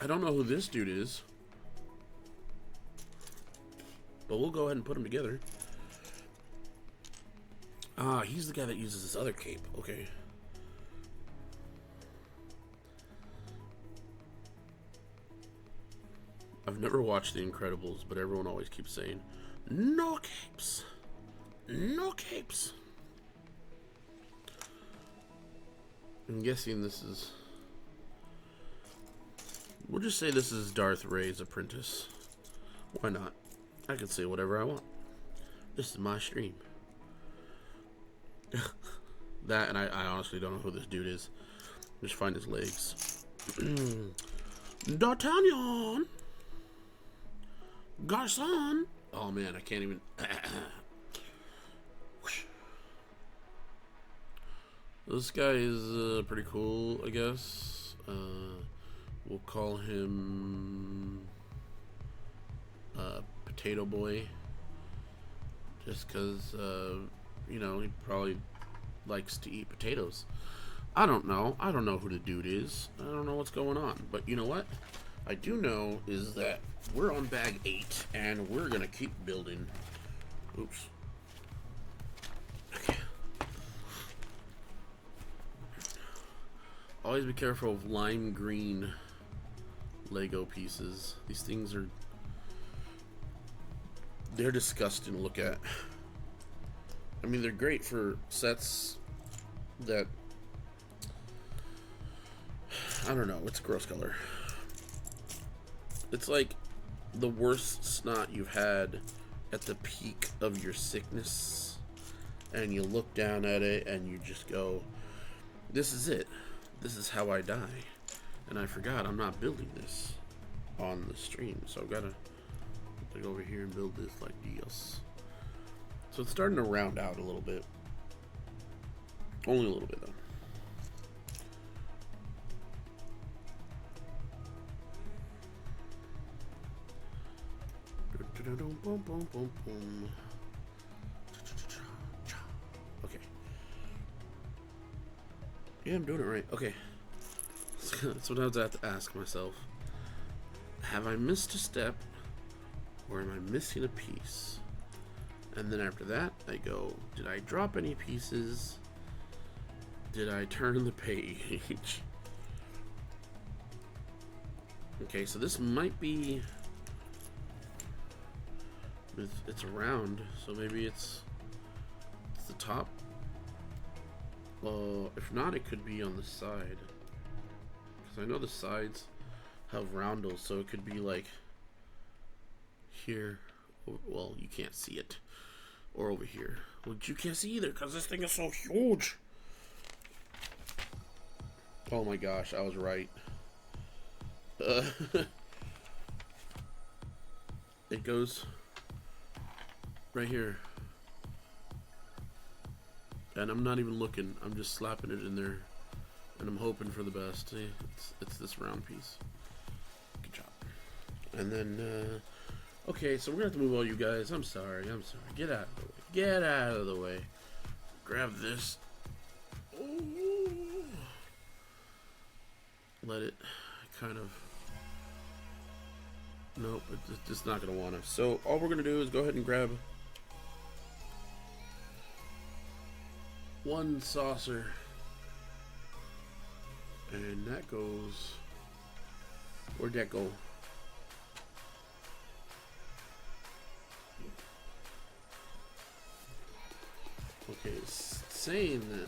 I don't know who this dude is, but we'll go ahead and put them together. Ah, he's the guy that uses this other cape. Okay. I've never watched The Incredibles, but everyone always keeps saying, no capes. No capes. I'm guessing this is... We'll just say this is Darth Ray's apprentice. Why not? I can say whatever I want. This is my stream. That, and I honestly don't know who this dude is. Just find his legs. D'Artagnan! Garçon! Oh man, I can't even... This guy is pretty cool, I guess. We'll call him Potato Boy, just because you know, he probably likes to eat potatoes. I don't know. I don't know who the dude is. I don't know what's going on. But you know what? I do know is that we're on bag 8, and we're gonna keep building. Oops. Okay. Always be careful of lime green Lego pieces. These things are... they're disgusting to look at. I mean, they're great for sets that... I don't know. It's a gross color. It's like the worst snot you've had at the peak of your sickness, and you look down at it and you just go, this is it. This is how I die. And I forgot I'm not building this on the stream, so I've got to go over here and build this like this. So it's starting to round out a little bit. Only a little bit, though. Okay. Yeah, I'm doing it right. Okay. That's what I was have to ask myself. Have I missed a step, or am I missing a piece? And then after that, I go, did I drop any pieces? Did I turn the page? Okay, so this might be... it's round, so maybe it's the top. If not, it could be on the side, because I know the sides have roundels, so it could be like here. Well, you can't see it, or over here, which you can't see either because this thing is so huge. Oh my gosh, I was right. It goes right here, and I'm not even looking. I'm just slapping it in there, and I'm hoping for the best. See, it's this round piece. Good job. And then, okay, so we're gonna have to move all you guys. I'm sorry. Get out of the way. Get out of the way. Grab this. Ooh. Let it kind of... nope, it's just not gonna want to. So all we're gonna do is go ahead and grab one saucer, and that goes... where'd that go? Okay, it's saying that...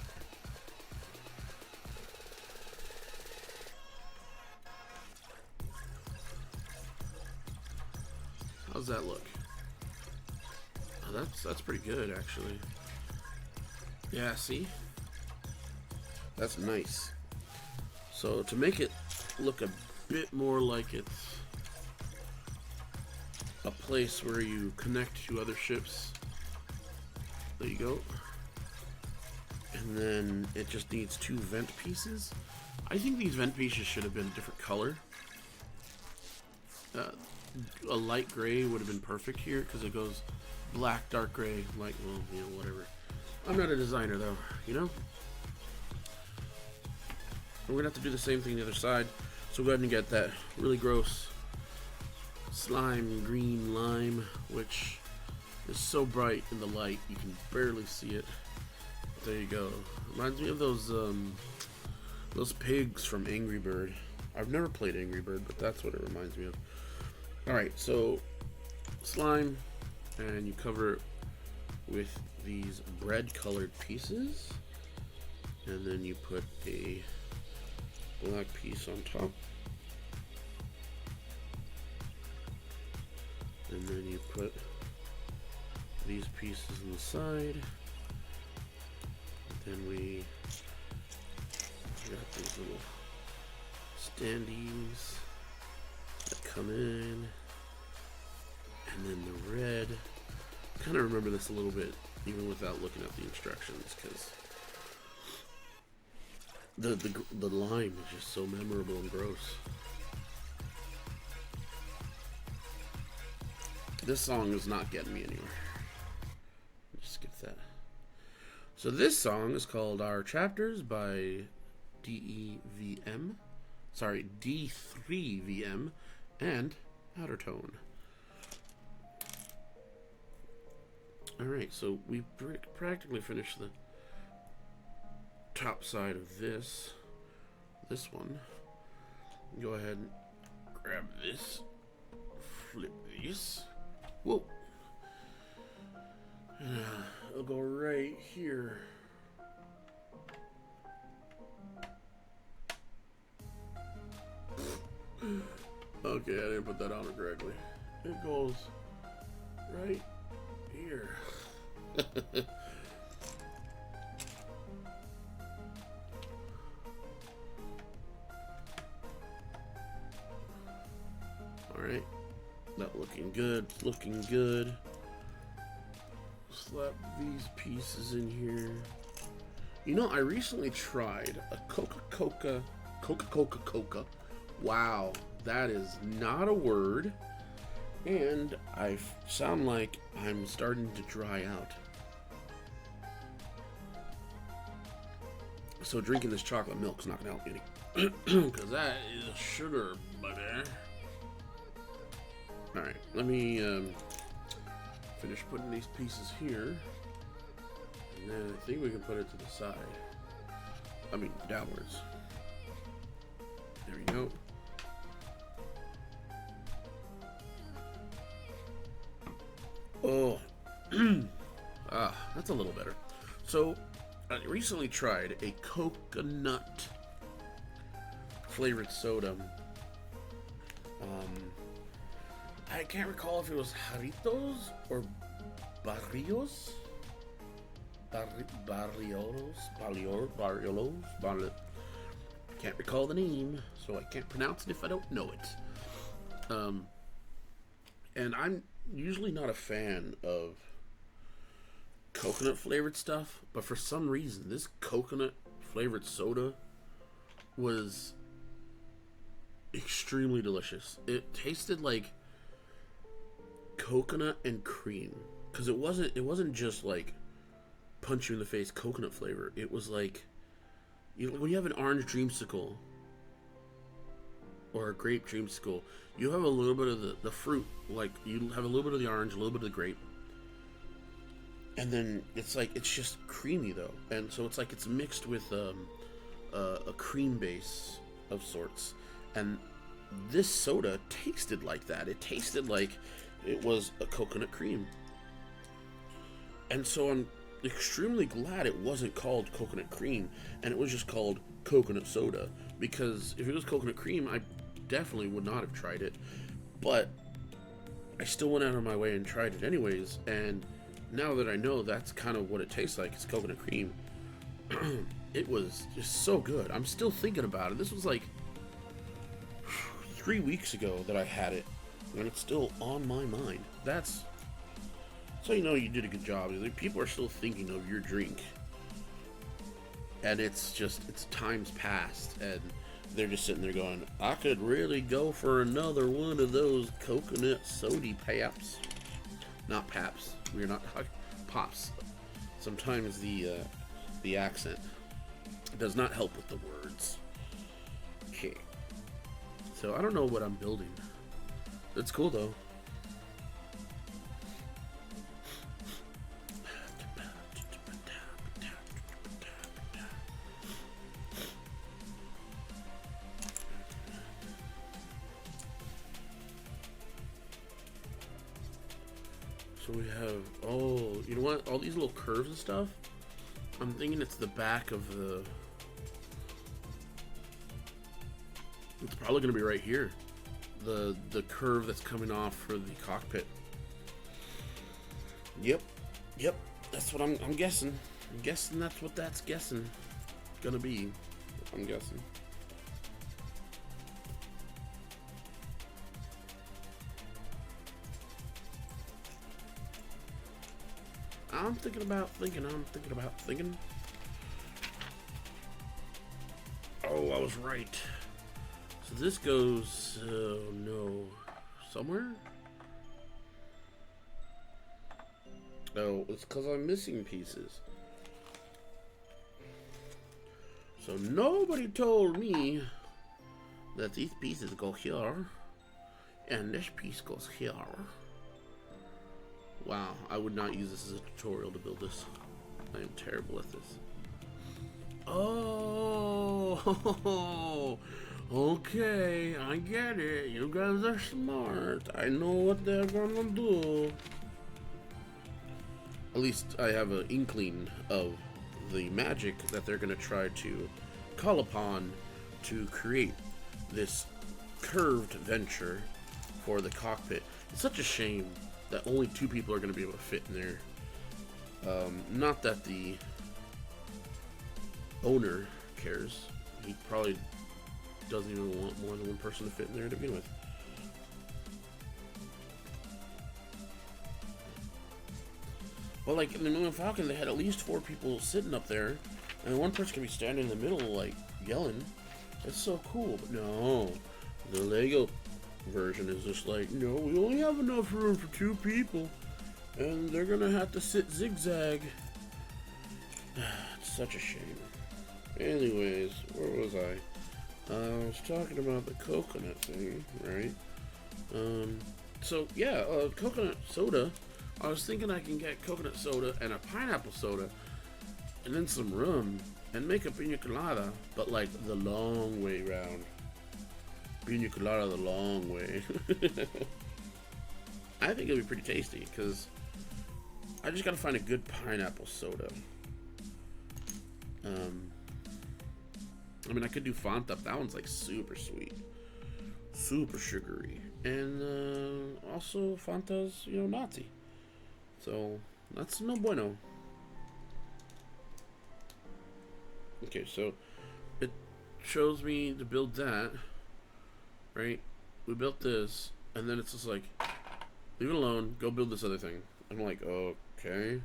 how's that look? Oh, that's pretty good, actually. Yeah, see? That's nice. So to make it look a bit more like it's a place where you connect to other ships, there you go. And then it just needs 2 vent pieces. I think these vent pieces should have been a different color. A light gray would have been perfect here, because it goes black, dark gray, light, well, you know, whatever. I'm not a designer, though, you know? We're gonna have to do the same thing the other side. So go ahead and get that really gross slime green lime, which is so bright in the light you can barely see it. There you go. Reminds me of those pigs from Angry Bird. I've never played Angry Bird, but that's what it reminds me of. Alright, so slime, and you cover it with these bread colored pieces, and then you put a black piece on top, and then you put these pieces on the side. Then we got these little standees that come in, and then the red. Kind of remember this a little bit, even without looking at the instructions, because the lime is just so memorable and gross. this song is not getting me anywhere. Just skip that. So this song is called Our Chapters by D3VM and Outer Tone. Alright, so we practically finished the top side of this one. Go ahead and grab this, flip this. Whoa! And it'll go right here. Okay, I didn't put that on correctly. It goes right here. Alright, that looking good, looking good. Slap these pieces in here. You know, I recently tried a Coca-Cola. Wow, that is not a word. And I sound like I'm starting to dry out. So drinking this chocolate milk's not gonna help any. Because that is sugar, buddy. Alright, let me finish putting these pieces here. And then I think we can put it to the side. I mean, downwards. There we go. Oh, that's a little better. So, I recently tried a coconut flavored soda. I can't recall if it was Jarritos or Barrios. Barriolos. Can't recall the name, so I can't pronounce it if I don't know it. And I'm usually not a fan of coconut flavored stuff, but for some reason this coconut flavored soda was extremely delicious. It tasted like coconut and cream, because it wasn't just like punch you in the face coconut flavor. It was like, when you have an orange dreamsicle or a grape dreamsicle, you have a little bit of the fruit, like you have a little bit of the orange, a little bit of the grape, and then it's like, it's just creamy though, and so it's like it's mixed with a cream base of sorts. And this soda tasted like that. It tasted like it was a coconut cream. And so I'm extremely glad it wasn't called coconut cream and it was just called coconut soda, because if it was coconut cream, I definitely would not have tried it. But I still went out of my way and tried it anyways, and now that I know that's kind of what it tastes like, it's coconut cream, it was just so good. I'm still thinking about it. This was like 3 weeks ago that I had it, and it's still on my mind. That's so you know you did a good job. People are still thinking of your drink, and it's times past, and they're just sitting there going, I could really go for another one of those coconut soda paps. Not paps. We're not pops. Sometimes the accent does not help with the words. Okay. So I don't know what I'm building. It's cool though. So we have, oh, you know what? All these little curves and stuff. I'm thinking it's the back of the. It's probably going to be right here. The curve that's coming off for the cockpit. Yep. That's what I'm guessing. I'm guessing that's what that's gonna be. I'm guessing. I'm thinking about thinking. Oh, I was right. So this goes, no, somewhere? No, it's because I'm missing pieces. So nobody told me that these pieces go here, and this piece goes here. Wow, I would not use this as a tutorial to build this. I am terrible at this. Oh, okay, I get it. You guys are smart. I know what they're gonna do. At least I have an inkling of the magic that they're gonna try to call upon to create this curved venture for the cockpit. It's such a shame that only 2 people are going to be able to fit in there. Not that the owner cares. He probably doesn't even want more than 1 person to fit in there to begin with. Well, like in the Moon Falcon, they had at least 4 people sitting up there, and 1 person could be standing in the middle, like yelling. That's so cool. But no, the Lego version is just like, no, we only have enough room for 2 people, and they're gonna have to sit zigzag. It's such a shame. Anyways, where was I? I was talking about the coconut thing, right? So yeah, coconut soda. I was thinking I can get coconut soda and a pineapple soda, and then some rum, and make a pina colada, but like the long way round. Pina colada the long way. I think it'll be pretty tasty, because I just gotta find a good pineapple soda. I mean, I could do Fanta. That one's like super sweet, super sugary, and also Fanta's, you know, Nazi. So that's no bueno. Okay, so it shows me to build that, right? We built this, and then it's just like, leave it alone, go build this other thing. I'm like, okay.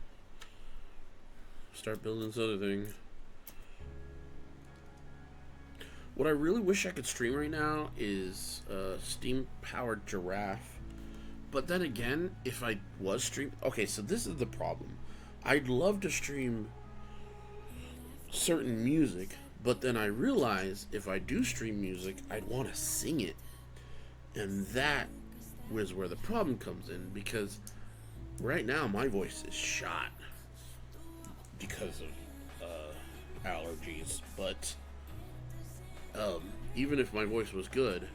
Start building this other thing. What I really wish I could stream right now is steam-powered giraffe. But then again, if I was stream... Okay, so this is the problem. I'd love to stream certain music, but then I realize if I do stream music, I'd want to sing it. And that was where the problem comes in, because right now my voice is shot because of allergies. But even if my voice was good,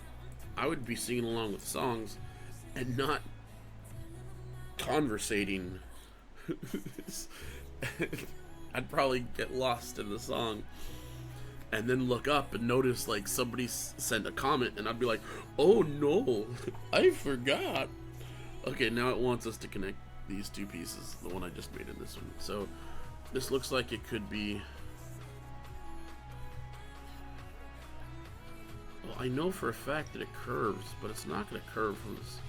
I would be singing along with songs and not conversating. I'd probably get lost in the song and then look up and notice like somebody sent a comment, and I'd be like, oh no, I forgot. Okay, now it wants us to connect these 2 pieces, the one I just made in this one. So this looks like it could be... Well, I know for a fact that it curves, but it's not going to curve from this.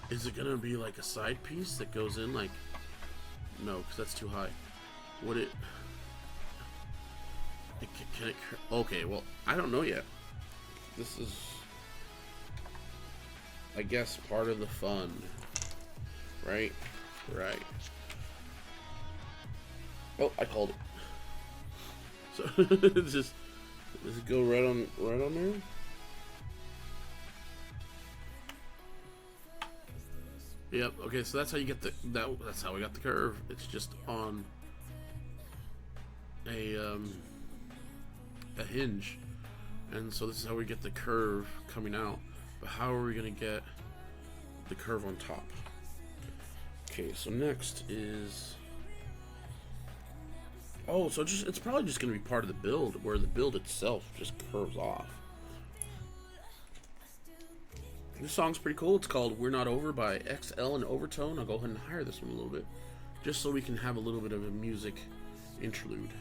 Is it going to be like a side piece that goes in like... No, because that's too high. Would it... Can it... Okay, well, I don't know yet. This is, I guess, part of the fun. Right? Right. Oh, I called it. So, does it go right on there? Yep. Okay, so that's how you get that's how we got the curve. It's just on a hinge, and so this is how we get the curve coming out. But how are we gonna get the curve on top? Okay, so next is... Oh, so it's probably just gonna be part of the build, where the build itself just curves off. This song's pretty cool. It's called We're Not Over by XL and Overtone. I'll go ahead and hire this one a little bit, just so we can have a little bit of a music interlude.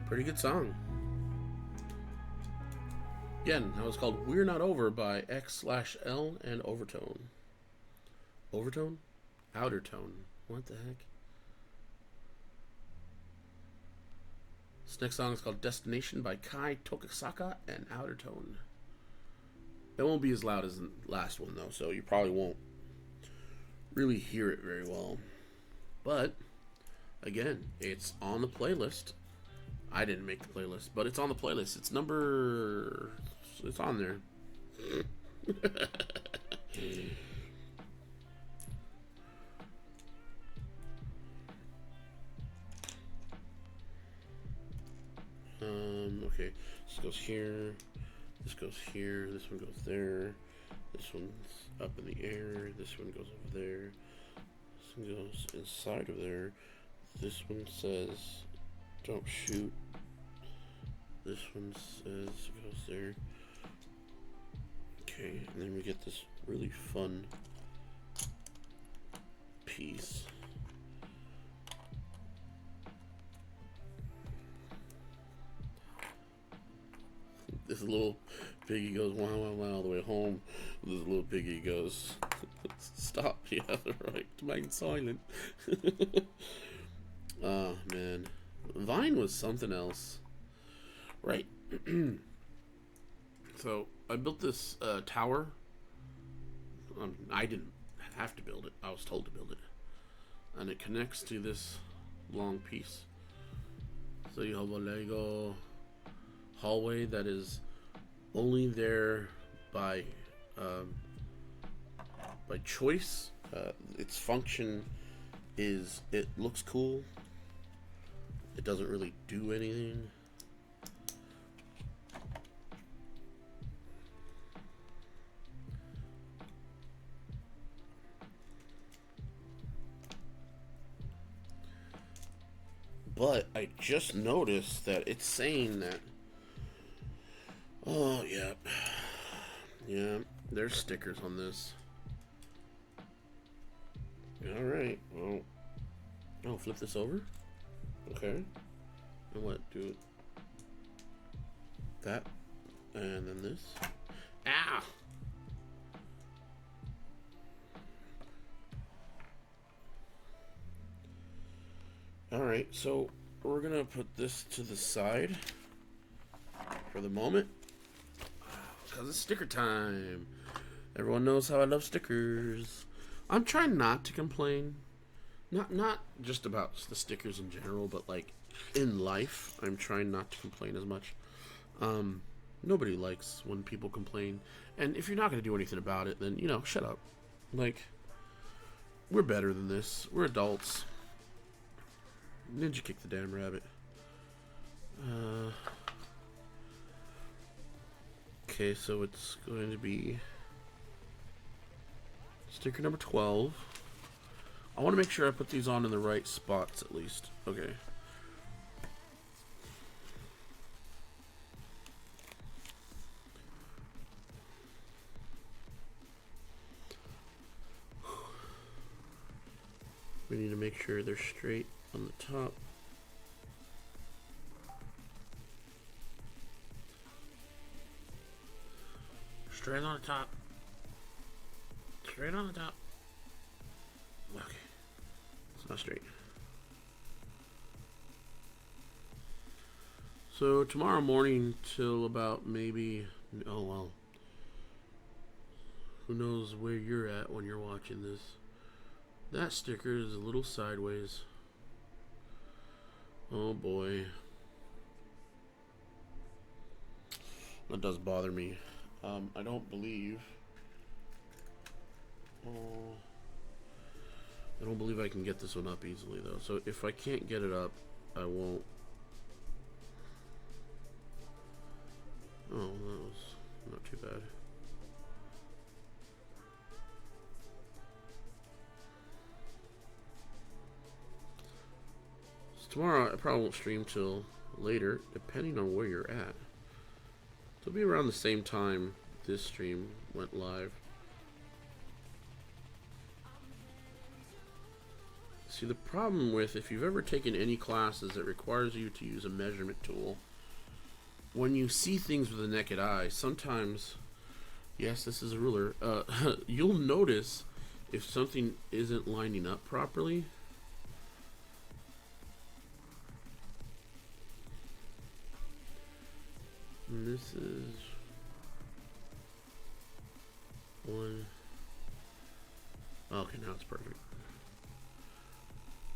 Pretty good song. Again, that was called We're Not Over by X/L and Overtone. Overtone? Outer Tone. What the heck? This next song is called Destination by Kai Tokisaka and Outer Tone. It won't be as loud as the last one, though, so you probably won't really hear it very well. But, again, it's on the playlist. I didn't make the playlist, but it's on the playlist. It's on there. Okay. This goes here. This goes here. This one goes there. This one's up in the air. This one goes over there. This one goes inside of there. This one says, don't shoot. This one says, goes there. Okay, and then we get this really fun piece. This little piggy goes wow wow wow all the way home. This little piggy goes stop, yeah, right, mine silent. Oh man, Vine was something else, right? So I built this tower. I didn't have to build it. I was told to build it, and it connects to this long piece. So you have a Lego hallway that is only there by choice. Its function is it looks cool. It doesn't really do anything. But I just noticed that it's saying that. Oh, yeah. Yeah, there's stickers on this. Alright, well. Oh, flip this over? Okay. And what? Do it. That. And then this. Ah! Alright, so we're gonna put this to the side for the moment. Because it's sticker time. Everyone knows how I love stickers. I'm trying not to complain. Not just about the stickers in general, but like in life, I'm trying not to complain as much. Nobody likes when people complain. And if you're not going to do anything about it, then, shut up. Like, we're better than this. We're adults. Ninja kick the damn rabbit. Okay, so it's going to be sticker number 12. I want to make sure I put these on in the right spots at least. Okay. We need to make sure they're straight on the top. Straight on the top. Straight on the top. Okay. It's not straight. So tomorrow morning till about maybe, oh well, who knows where you're at when you're watching this. That sticker is a little sideways. Oh boy. That does bother me. I don't believe I can get this one up easily though. So if I can't get it up, I won't. Oh, that was not too bad. So tomorrow I probably won't stream till later, depending on where you're at. So it'll be around the same time this stream went live. See, the problem with, if you've ever taken any classes that requires you to use a measurement tool, when you see things with the naked eye, sometimes, yes, this is a ruler, you'll notice if something isn't lining up properly. And this is one. Okay, now it's perfect.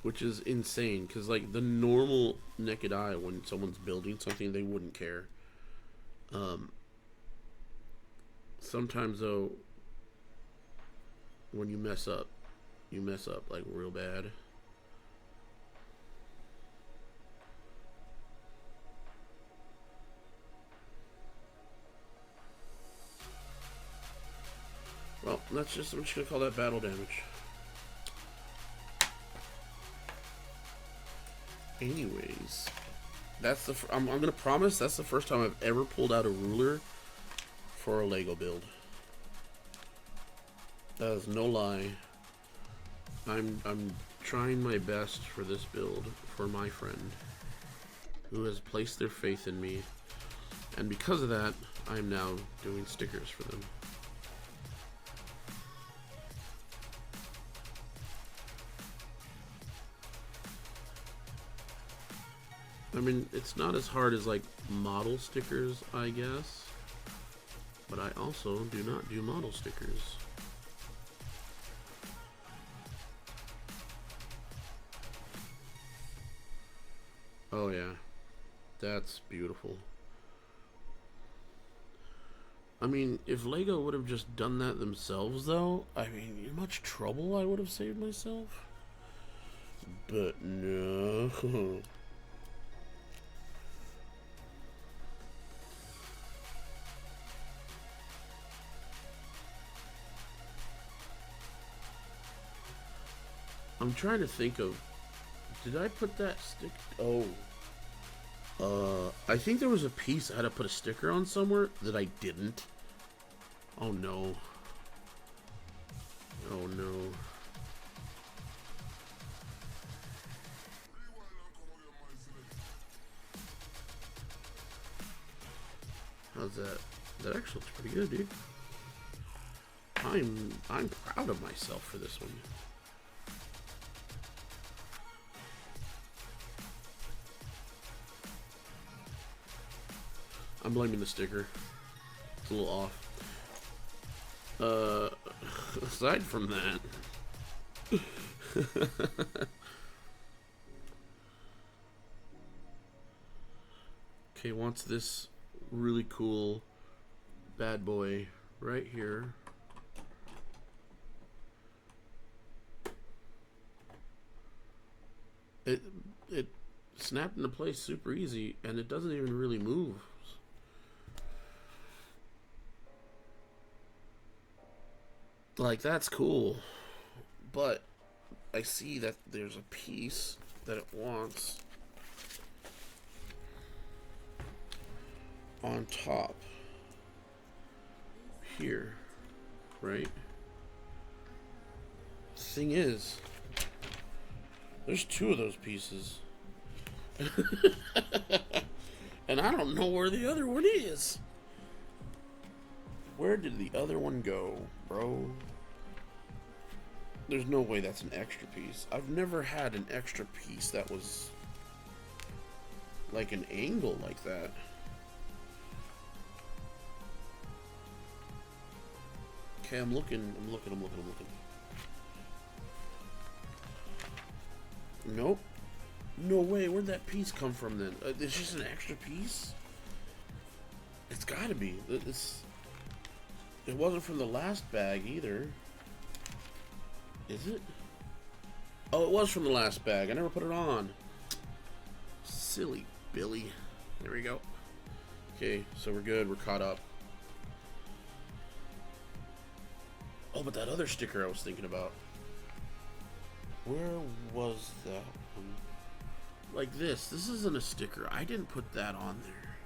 Which is insane, because like the normal naked eye, when someone's building something, they wouldn't care. Sometimes though, when you mess up like real bad. Well, I'm just gonna call that battle damage. Anyways, that's I'm gonna promise that's the first time I've ever pulled out a ruler for a Lego build. That is no lie. I'm trying my best for this build for my friend who has placed their faith in me, and because of that, I'm now doing stickers for them. I mean, it's not as hard as like model stickers, I guess, but I also do not do model stickers. Oh yeah, that's beautiful. I mean, if Lego would have just done that themselves though, I mean, how much trouble I would have saved myself. But no. I'm trying to think of, did I put that stick? Oh, I think there was a piece I had to put a sticker on somewhere that I didn't. Oh no. Oh no. How's that? That actually looks pretty good, dude. I'm proud of myself for this one. I'm blaming the sticker. It's a little off. Aside from that. Okay, wants this really cool bad boy right here. It snapped into place super easy, and it doesn't even really move. Like, that's cool, but I see that there's a piece that it wants on top here, right? Thing is, there's two of those pieces. And I don't know where the other one is. Where did the other one go, bro? There's no way that's an extra piece. I've never had an extra piece that was like an angle like that. Okay, I'm looking. Nope. No way. Where'd that piece come from then? It's just an extra piece? It's gotta be. It wasn't from the last bag either. Is it? Oh, it was from the last bag. I never put it on. Silly Billy. There we go. Okay, so we're good. We're caught up. Oh, but that other sticker I was thinking about. Where was that one? Like this. This isn't a sticker. I didn't put that on there.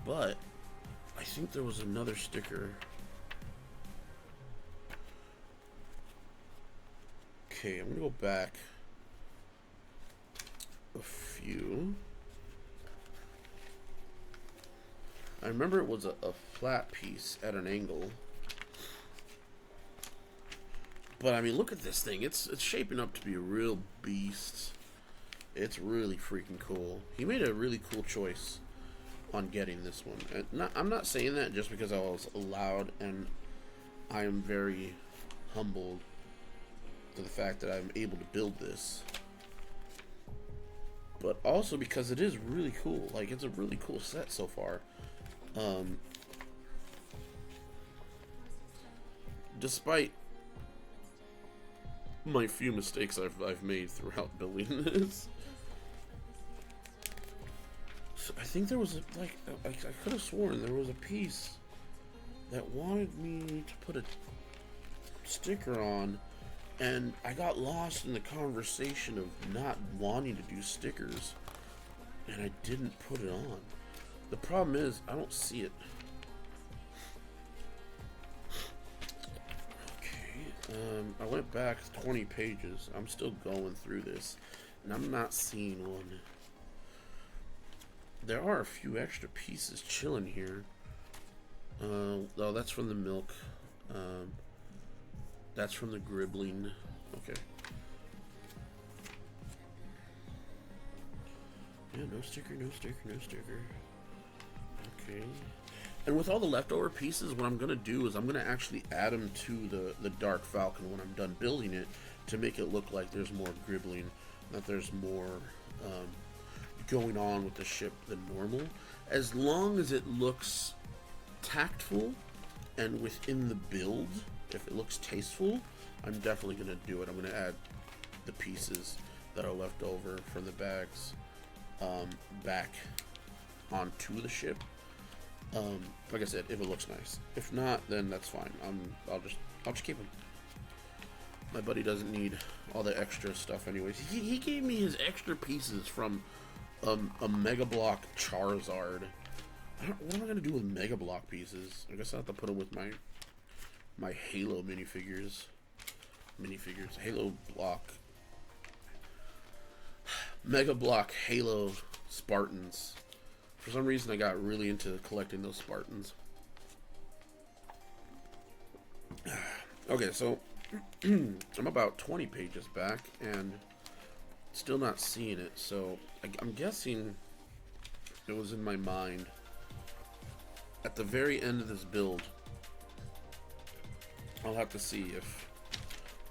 But I think there was another sticker. Okay, I'm gonna go back a few. I remember it was a flat piece at an angle. But I mean, look at this thing. It's shaping up to be a real beast. It's really freaking cool. He made a really cool choice on getting this one. And I'm not saying that just because I was allowed, and I am very humbled to the fact that I'm able to build this. But also because it is really cool. Like, it's a really cool set so far. Despite my few mistakes I've made throughout building this. So I think there was I could have sworn there was a piece that wanted me to put a sticker on, and I got lost in the conversation of not wanting to do stickers, and I didn't put it on. The problem is I don't see it. I went back 20 pages. I'm still going through this, and I'm not seeing one. There are a few extra pieces chilling here. Oh, that's from the milk. That's from the gribbling. Okay. Yeah, no sticker, no sticker, no sticker. Okay. And with all the leftover pieces, what I'm going to do is I'm going to actually add them to the Dark Falcon when I'm done building it, to make it look like there's more gribbling, that there's more going on with the ship than normal. As long as it looks tactful and within the build, if it looks tasteful, I'm definitely going to do it. I'm going to add the pieces that are left over from the bags back onto the ship. Like I said, if it looks nice. If not, then that's fine. I'll just keep them. My buddy doesn't need all the extra stuff anyways. He gave me his extra pieces from a Mega Block Charizard. What am I gonna do with Mega Block pieces? I guess I have to put them with my Halo minifigures. Halo Block. Mega Block Halo Spartans. For some reason, I got really into collecting those Spartans. Okay, so I'm about 20 pages back and still not seeing it. So I'm guessing it was in my mind. At the very end of this build, I'll have to see if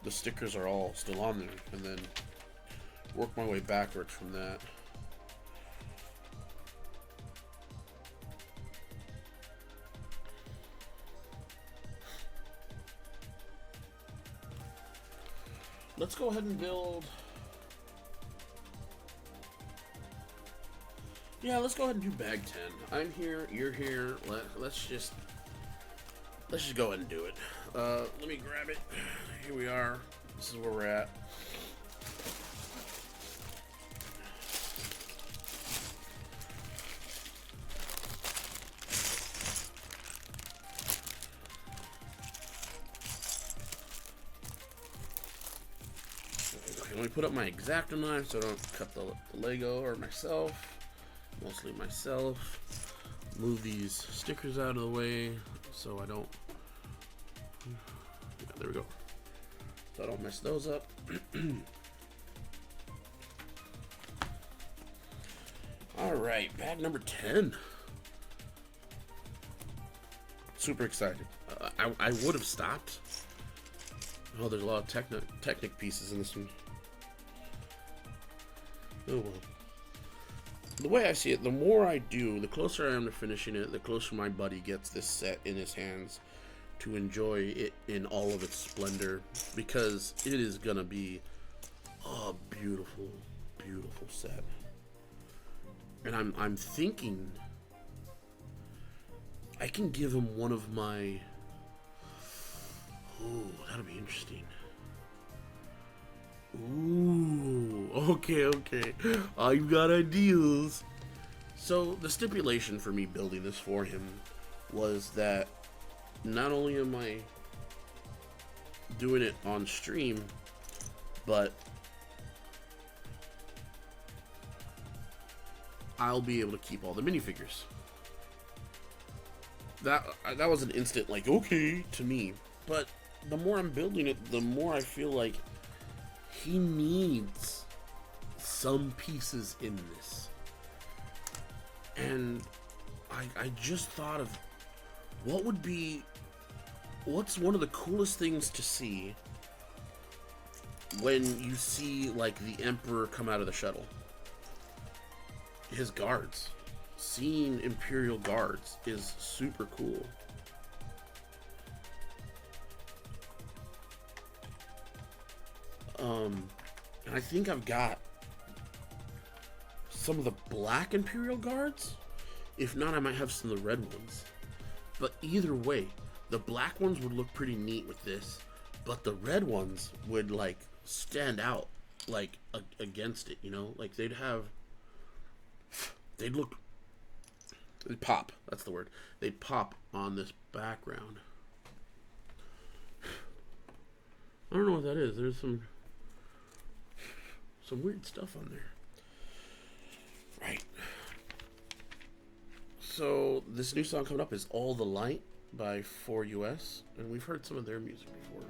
the stickers are all still on there, and then work my way backwards from that. Let's go ahead and build. Yeah, let's go ahead and do bag 10. I'm here, you're here. Let's just go ahead and do it. Let me grab it. Here we are. This is where we're at. Let me put up my X-Acto knife so I don't cut the Lego or myself. Mostly myself. Move these stickers out of the way so I don't. Yeah, there we go. So I don't mess those up. Alright, bag number 10. Super excited. I would have stopped. Oh, there's a lot of Technic pieces in this one. Oh well. The way I see it, the more I do, the closer I am to finishing it, the closer my buddy gets this set in his hands to enjoy it in all of its splendor, because it is gonna be a beautiful, beautiful set. And I'm thinking I can give him one of my. Oh, that'll be interesting. Ooh, okay. I've got ideas. So the stipulation for me building this for him was that not only am I doing it on stream, but I'll be able to keep all the minifigures. That was an instant, like, okay, to me. But the more I'm building it, the more I feel like he needs some pieces in this. And I just thought of what's one of the coolest things to see when you see, like, the Emperor come out of the shuttle. His guards. Seeing Imperial guards is super cool. And I think I've got some of the black Imperial guards. If not, I might have some of the red ones. But either way, the black ones would look pretty neat with this, but the red ones would, like, stand out, like, against it, you know? Like, they'd pop, that's the word. They'd pop on this background. I don't know what that is. There's some weird stuff on there. Right. So this new song coming up is All the Light by 4US, and we've heard some of their music before.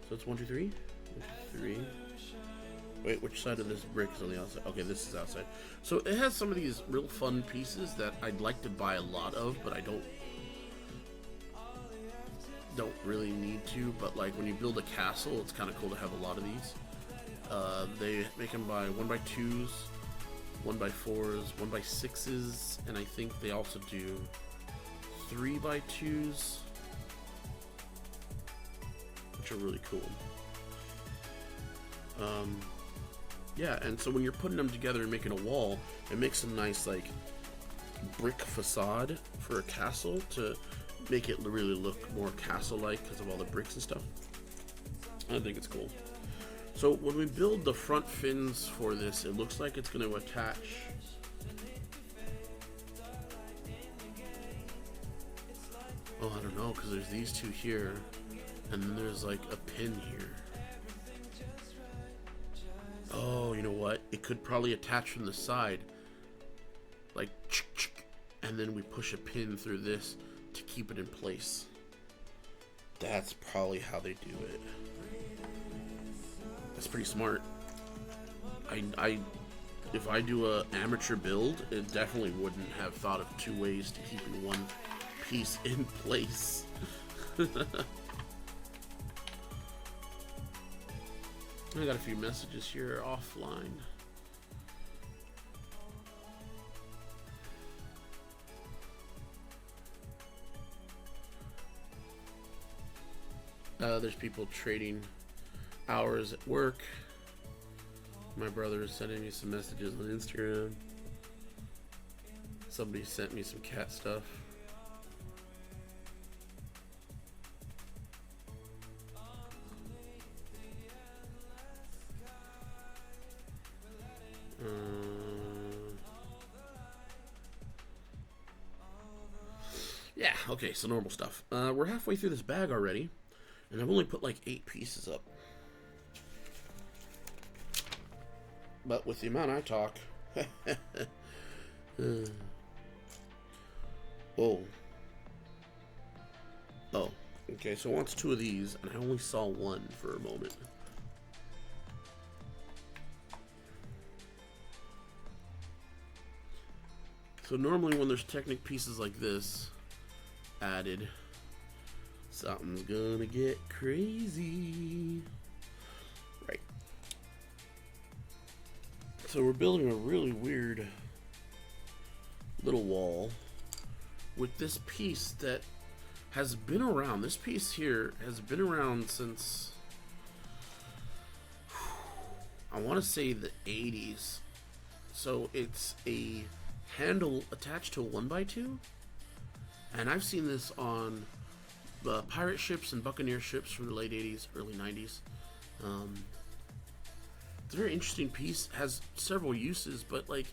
So it's 1, 2, 3. 1, 2, 3. Wait, which side of this brick is on the outside? Okay, this is outside. So it has some of these real fun pieces that I'd like to buy a lot of, but I don't really need to. But like when you build a castle, it's kind of cool to have a lot of these. They make them by 1x2s, 1x4s, 1x6s, and I think they also do 3x2s, which are really cool. Yeah, and so when you're putting them together and making a wall, it makes a nice, like, brick facade for a castle to make it really look more castle-like because of all the bricks and stuff. I think it's cool. So when we build the front fins for this, it looks like it's going to attach oh, I don't know, because there's these two here, and then there's like a pin here. Oh, you know what? It could probably attach from the side, like, and then we push a pin through this to keep it in place. That's probably how they do it. That's pretty smart. If I do a amateur build, it definitely wouldn't have thought of two ways to keep one piece in place. I got a few messages here offline. There's people trading hours at work. My brother is sending me some messages on Instagram. Somebody sent me some cat stuff. Yeah, okay, so normal stuff. We're halfway through this bag already, and I've only put like 8 pieces up. But with the amount I talk... Oh. Oh, okay, so it wants 2 of these, and I only saw 1 for a moment. So normally when there's Technic pieces like this added, something's gonna get crazy. Right. So we're building a really weird little wall with this piece that has been around. This piece here has been around since, I want to say, the 80s. So it's a handle attached to a 1x2, And I've seen this on pirate ships and buccaneer ships from the late 80s, early 90s. It's a very interesting piece, has several uses, but like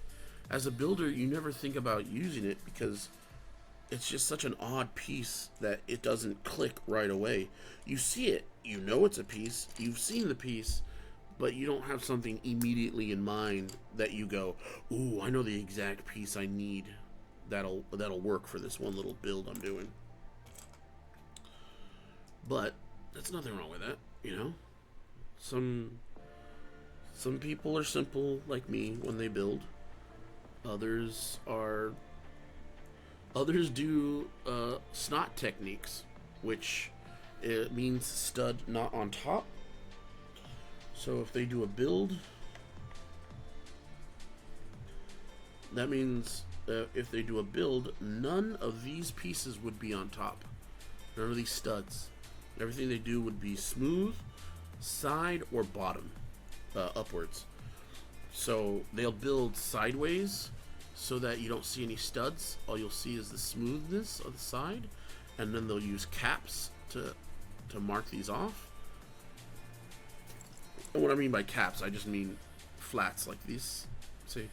as a builder, you never think about using it because it's just such an odd piece that it doesn't click right away. You see it, you know it's a piece, you've seen the piece, but you don't have something immediately in mind that you go, ooh, I know the exact piece I need that'll work for this one little build I'm doing. But there's nothing wrong with that, you know? Some people are simple like me when they build. Others do snot techniques, which it means stud not on top. So if they do a build, that means if they do a build, none of these pieces would be on top. None of these studs. Everything they do would be smooth, side or bottom, upwards. So they'll build sideways so that you don't see any studs. All you'll see is the smoothness of the side, and then they'll use caps to mark these off. And what I mean by caps, I just mean flats like these. See?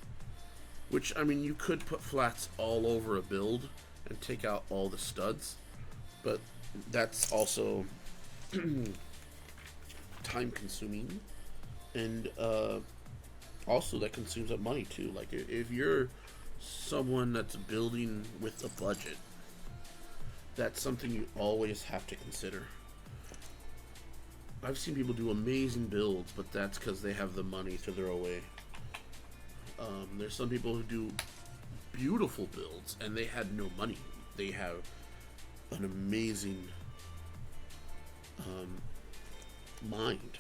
Which, I mean, you could put flats all over a build and take out all the studs, but that's also time consuming, and also that consumes up money too. Like if you're someone that's building with a budget, that's something you always have to consider. I've seen people do amazing builds, but that's because they have the money to throw away. There's some people who do beautiful builds and they had no money. They have an amazing mind,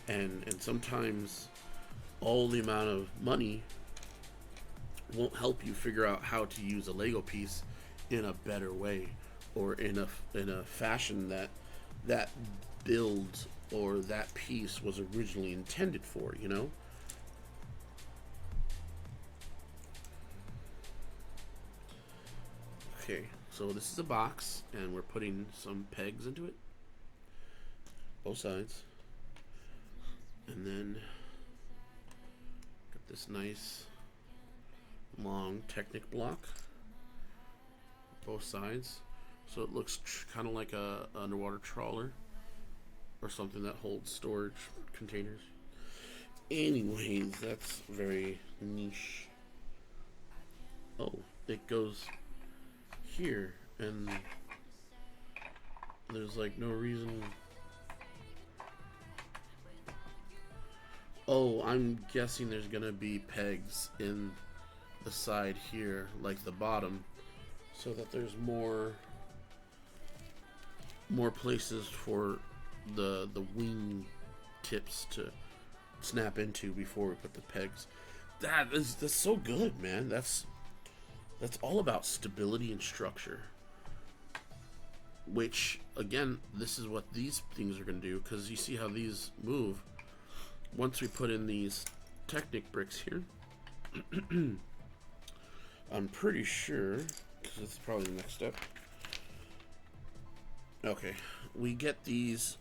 and sometimes all the amount of money won't help you figure out how to use a Lego piece in a better way, or in a fashion that build or that piece was originally intended for, you know? Okay, so this is a box, and we're putting some pegs into it, both sides, and then got this nice long Technic block, both sides, so it looks kind of like a underwater trawler or something that holds storage containers. Anyways, that's very niche. Oh, it goes here, and there's like no reason. Oh, I'm guessing there's gonna be pegs in the side here, like the bottom, so that there's more places for the wing tips to snap into before we put the pegs. That's so good, man. That's all about stability and structure. Which, again, this is what these things are going to do, because you see how these move. Once we put in these Technic bricks here, I'm pretty sure, because it's probably the next step. Okay, we get these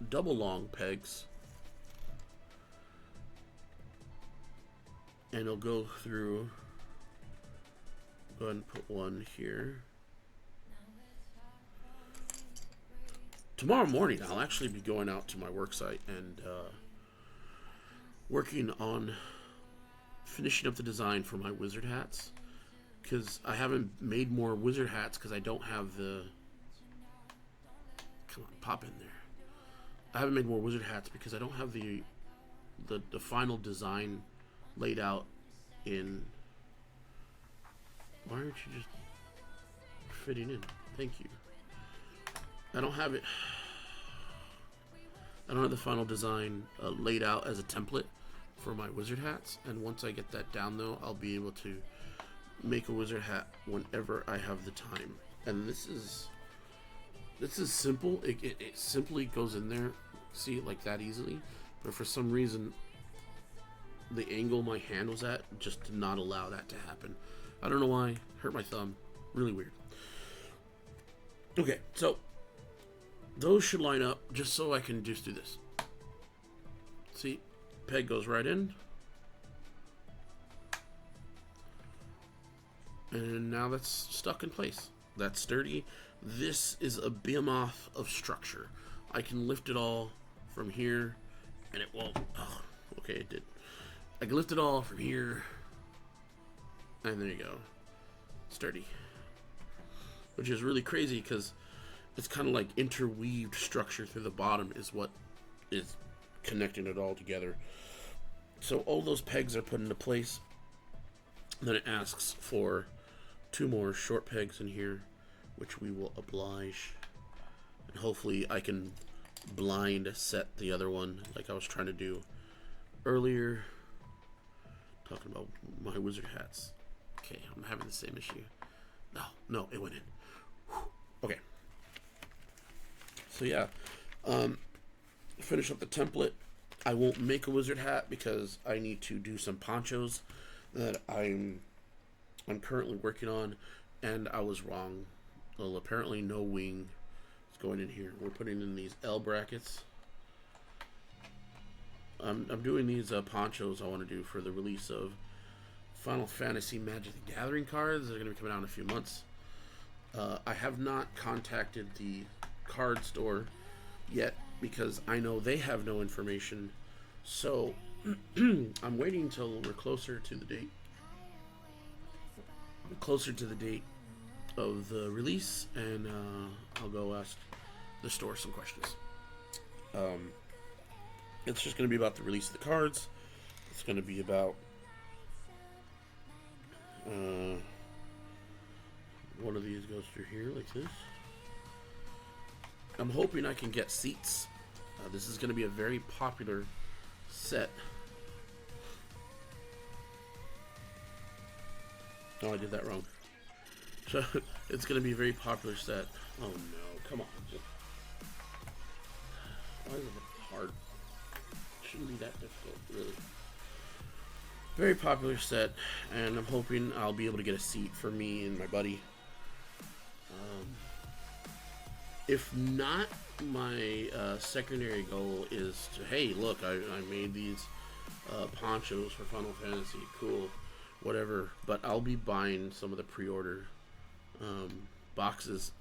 double long pegs, and it'll go through. Go ahead and put one here. Tomorrow morning, I'll actually be going out to my work site and working on finishing up the design for my wizard hats, because I haven't made more wizard hats because I don't have the. Come on, pop in there. I haven't made more wizard hats because I don't have the final design laid out in. Why aren't you just fitting in? Thank you. I don't have it. I don't have the final design laid out as a template for my wizard hats, and once I get that down though, I'll be able to make a wizard hat whenever I have the time. And this is simple. It simply goes in there, see it like that easily, but for some reason the angle my hand was at just did not allow that to happen. I don't know why. Hurt my thumb. Really weird. Okay, so those should line up just so I can just do this. See, peg goes right in. And now that's stuck in place. That's sturdy. This is a behemoth of structure. I can lift it all from here, and it won't. Oh, okay, it did. I can lift it all from here, and there you go. Sturdy. Which is really crazy because it's kind of like interweaved structure through the bottom is what is connecting it all together. So all those pegs are put into place. Then it asks for 2 more short pegs in here, which we will oblige. And hopefully I can blind set the other one like I was trying to do earlier. Talking about my wizard hats. Okay, I'm having the same issue. No, it went in. Whew. Okay. So yeah, finish up the template. I won't make a wizard hat because I need to do some ponchos that I'm currently working on, and I was wrong. Well, apparently no wing is going in here. We're putting in these L brackets. I'm doing these ponchos I want to do for the release of Final Fantasy Magic the Gathering cards. They're going to be coming out in a few months. I have not contacted the card store yet because I know they have no information. So I'm waiting until we're closer to the date. Closer to the date of the release, and I'll go ask the store some questions. It's just going to be about the release of the cards. It's going to be about one of these goes through here like this. I'm hoping I can get seats. This is going to be a very popular set. Oh, I did that wrong. So it's going to be a very popular set. Oh no, come on. Why is it hard? It shouldn't be that difficult, really. Very popular set, and I'm hoping I'll be able to get a seat for me and my buddy. If not, my secondary goal is to, hey, look, I made these ponchos for Final Fantasy. Cool. Whatever. But I'll be buying some of the pre-order boxes,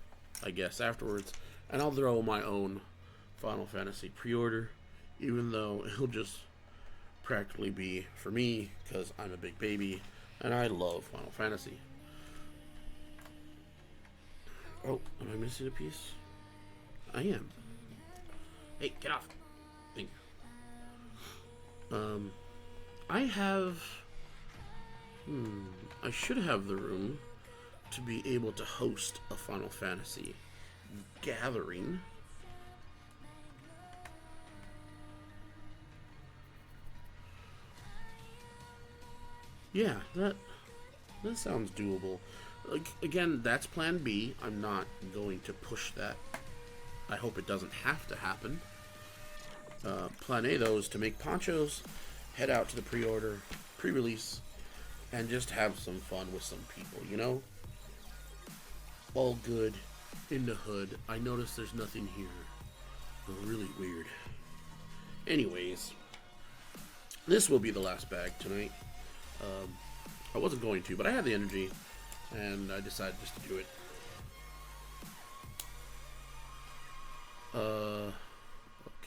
I guess, afterwards. And I'll throw my own Final Fantasy pre-order, even though it'll just practically be for me, because I'm a big baby, and I love Final Fantasy. Oh, am I missing a piece? I am. Hey, get off. Thank you. I have... I should have the room to be able to host a Final Fantasy gathering. Yeah, that sounds doable. Like, again, that's plan B. I'm not going to push that. I hope it doesn't have to happen. Plan A, though, is to make ponchos, head out to the pre-order, pre-release, and just have some fun with some people, you know? All good in the hood. I noticed there's nothing here. Really weird. Anyways, this will be the last bag tonight. I wasn't going to, but I had the energy, and I decided just to do it.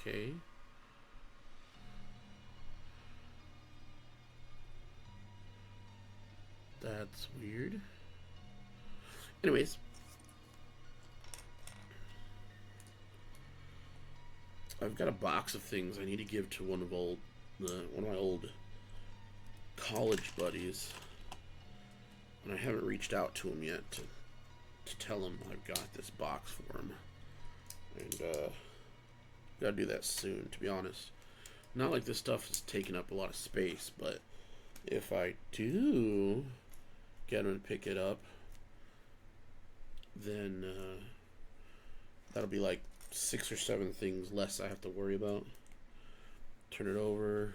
Okay. That's weird. Anyways. I've got a box of things I need to give to one of my old college buddies. And I haven't reached out to him yet to tell him I've got this box for him. And gotta do that soon, to be honest. Not like this stuff is taking up a lot of space, but if I do get him to pick it up, then that'll be like 6 or 7 things less I have to worry about. Turn it over.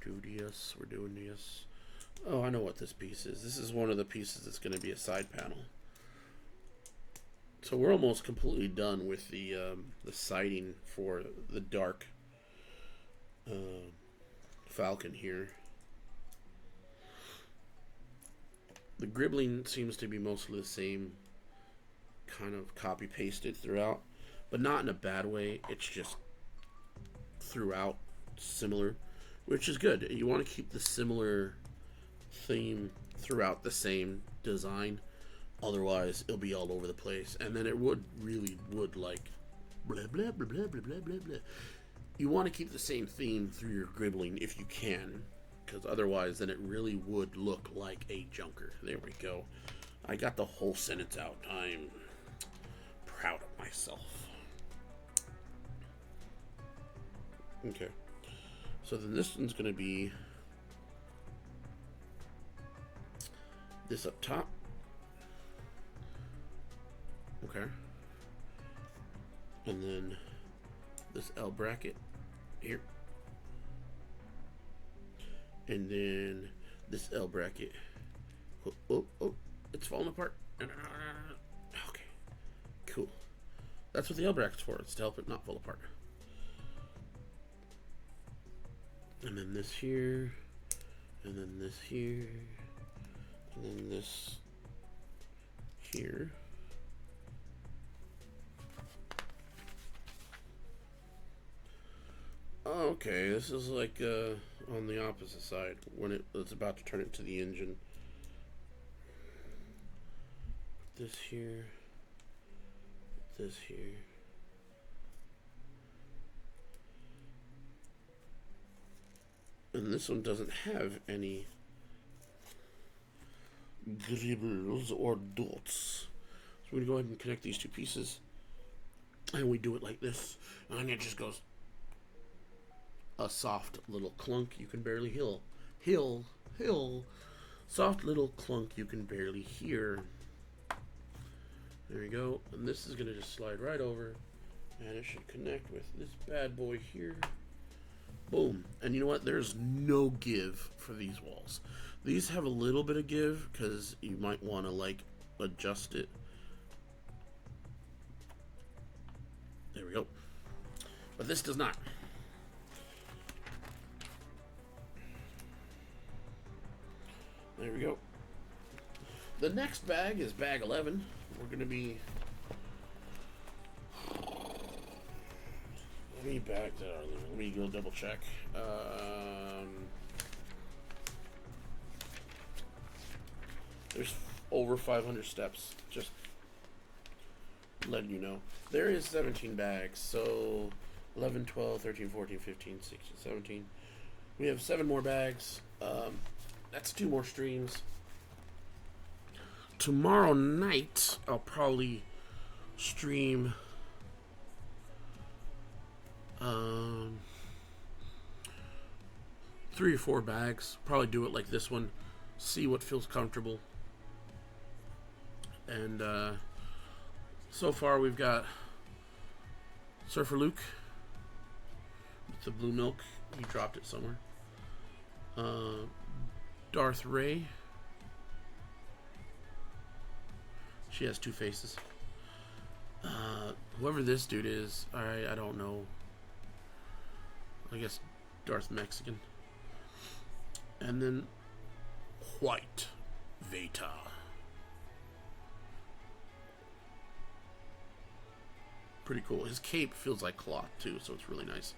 Do this. We're doing this. Oh, I know what this piece is. This is one of the pieces that's going to be a side panel. So we're almost completely done with the siding for the dark Falcon here. The gribbling seems to be mostly the same, kind of copy pasted throughout, but not in a bad way. It's just throughout similar, which is good. You want to keep the similar theme throughout the same design, otherwise it'll be all over the place, and then it would like blah blah blah blah blah blah blah blah. You want to keep the same theme through your gribbling if you can, because otherwise then it really would look like a junker. There we go. I got the whole sentence out. I'm proud of myself. Okay, so then this one's going to be this up top. Okay, and then this L bracket here, and then this L bracket. Oh, it's falling apart. Okay, cool. That's what the L bracket's for. It's to help it not fall apart. And then this here, and then this here, and then this here. Okay, this is like on the opposite side when it's about to turn into the engine. This here, this here. And this one doesn't have any dribbles or dots. So we're going to go ahead and connect these two pieces. And we do it like this. And it just goes a soft little clunk you can barely hill. Soft little clunk you can barely hear. There we go. And this is going to just slide right over. And it should connect with this bad boy here. Boom. And you know what? There's no give for these walls. These have a little bit of give because you might want to like adjust it. There we go. But this does not. There we go. The next bag is bag 11. We're going to be... How many bags are there? Let me go double check. There's over 500 steps. Just letting you know. There is 17 bags. So 11, 12, 13, 14, 15, 16, 17. We have 7 more bags. That's 2 more streams. Tomorrow night, I'll probably stream 3 or 4 bags. Probably do it like this one. See what feels comfortable. And so far we've got Surfer Luke with the blue milk. He dropped it somewhere. Darth Ray. She has 2 faces. Whoever this dude is, I don't know. I guess Darth Mexican. And then White Veta. Pretty cool. His cape feels like cloth too, so it's really nice.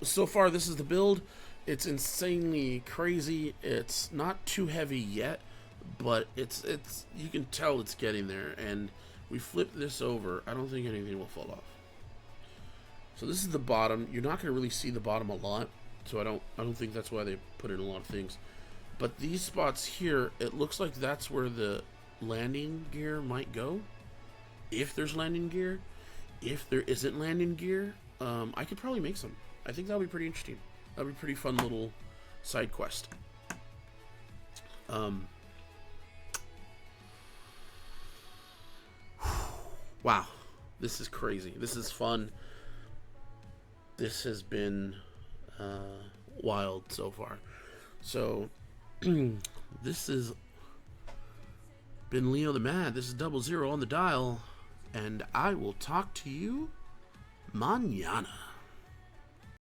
So far, this is the build. It's insanely crazy. It's not too heavy yet, but it's you can tell it's getting there. And we flip this over. I don't think anything will fall off. So this is the bottom. You're not going to really see the bottom a lot, so I don't think that's why they put in a lot of things. But these spots here, it looks like that's where the landing gear might go. If there's landing gear. If there isn't landing gear, I could probably make some. I think that'll be pretty interesting. That'll be a pretty fun little side quest. Wow. This is crazy. This is fun. This has been wild so far. So, this is Been Leo the Mad. This is 00 on the dial, and I will talk to you mañana.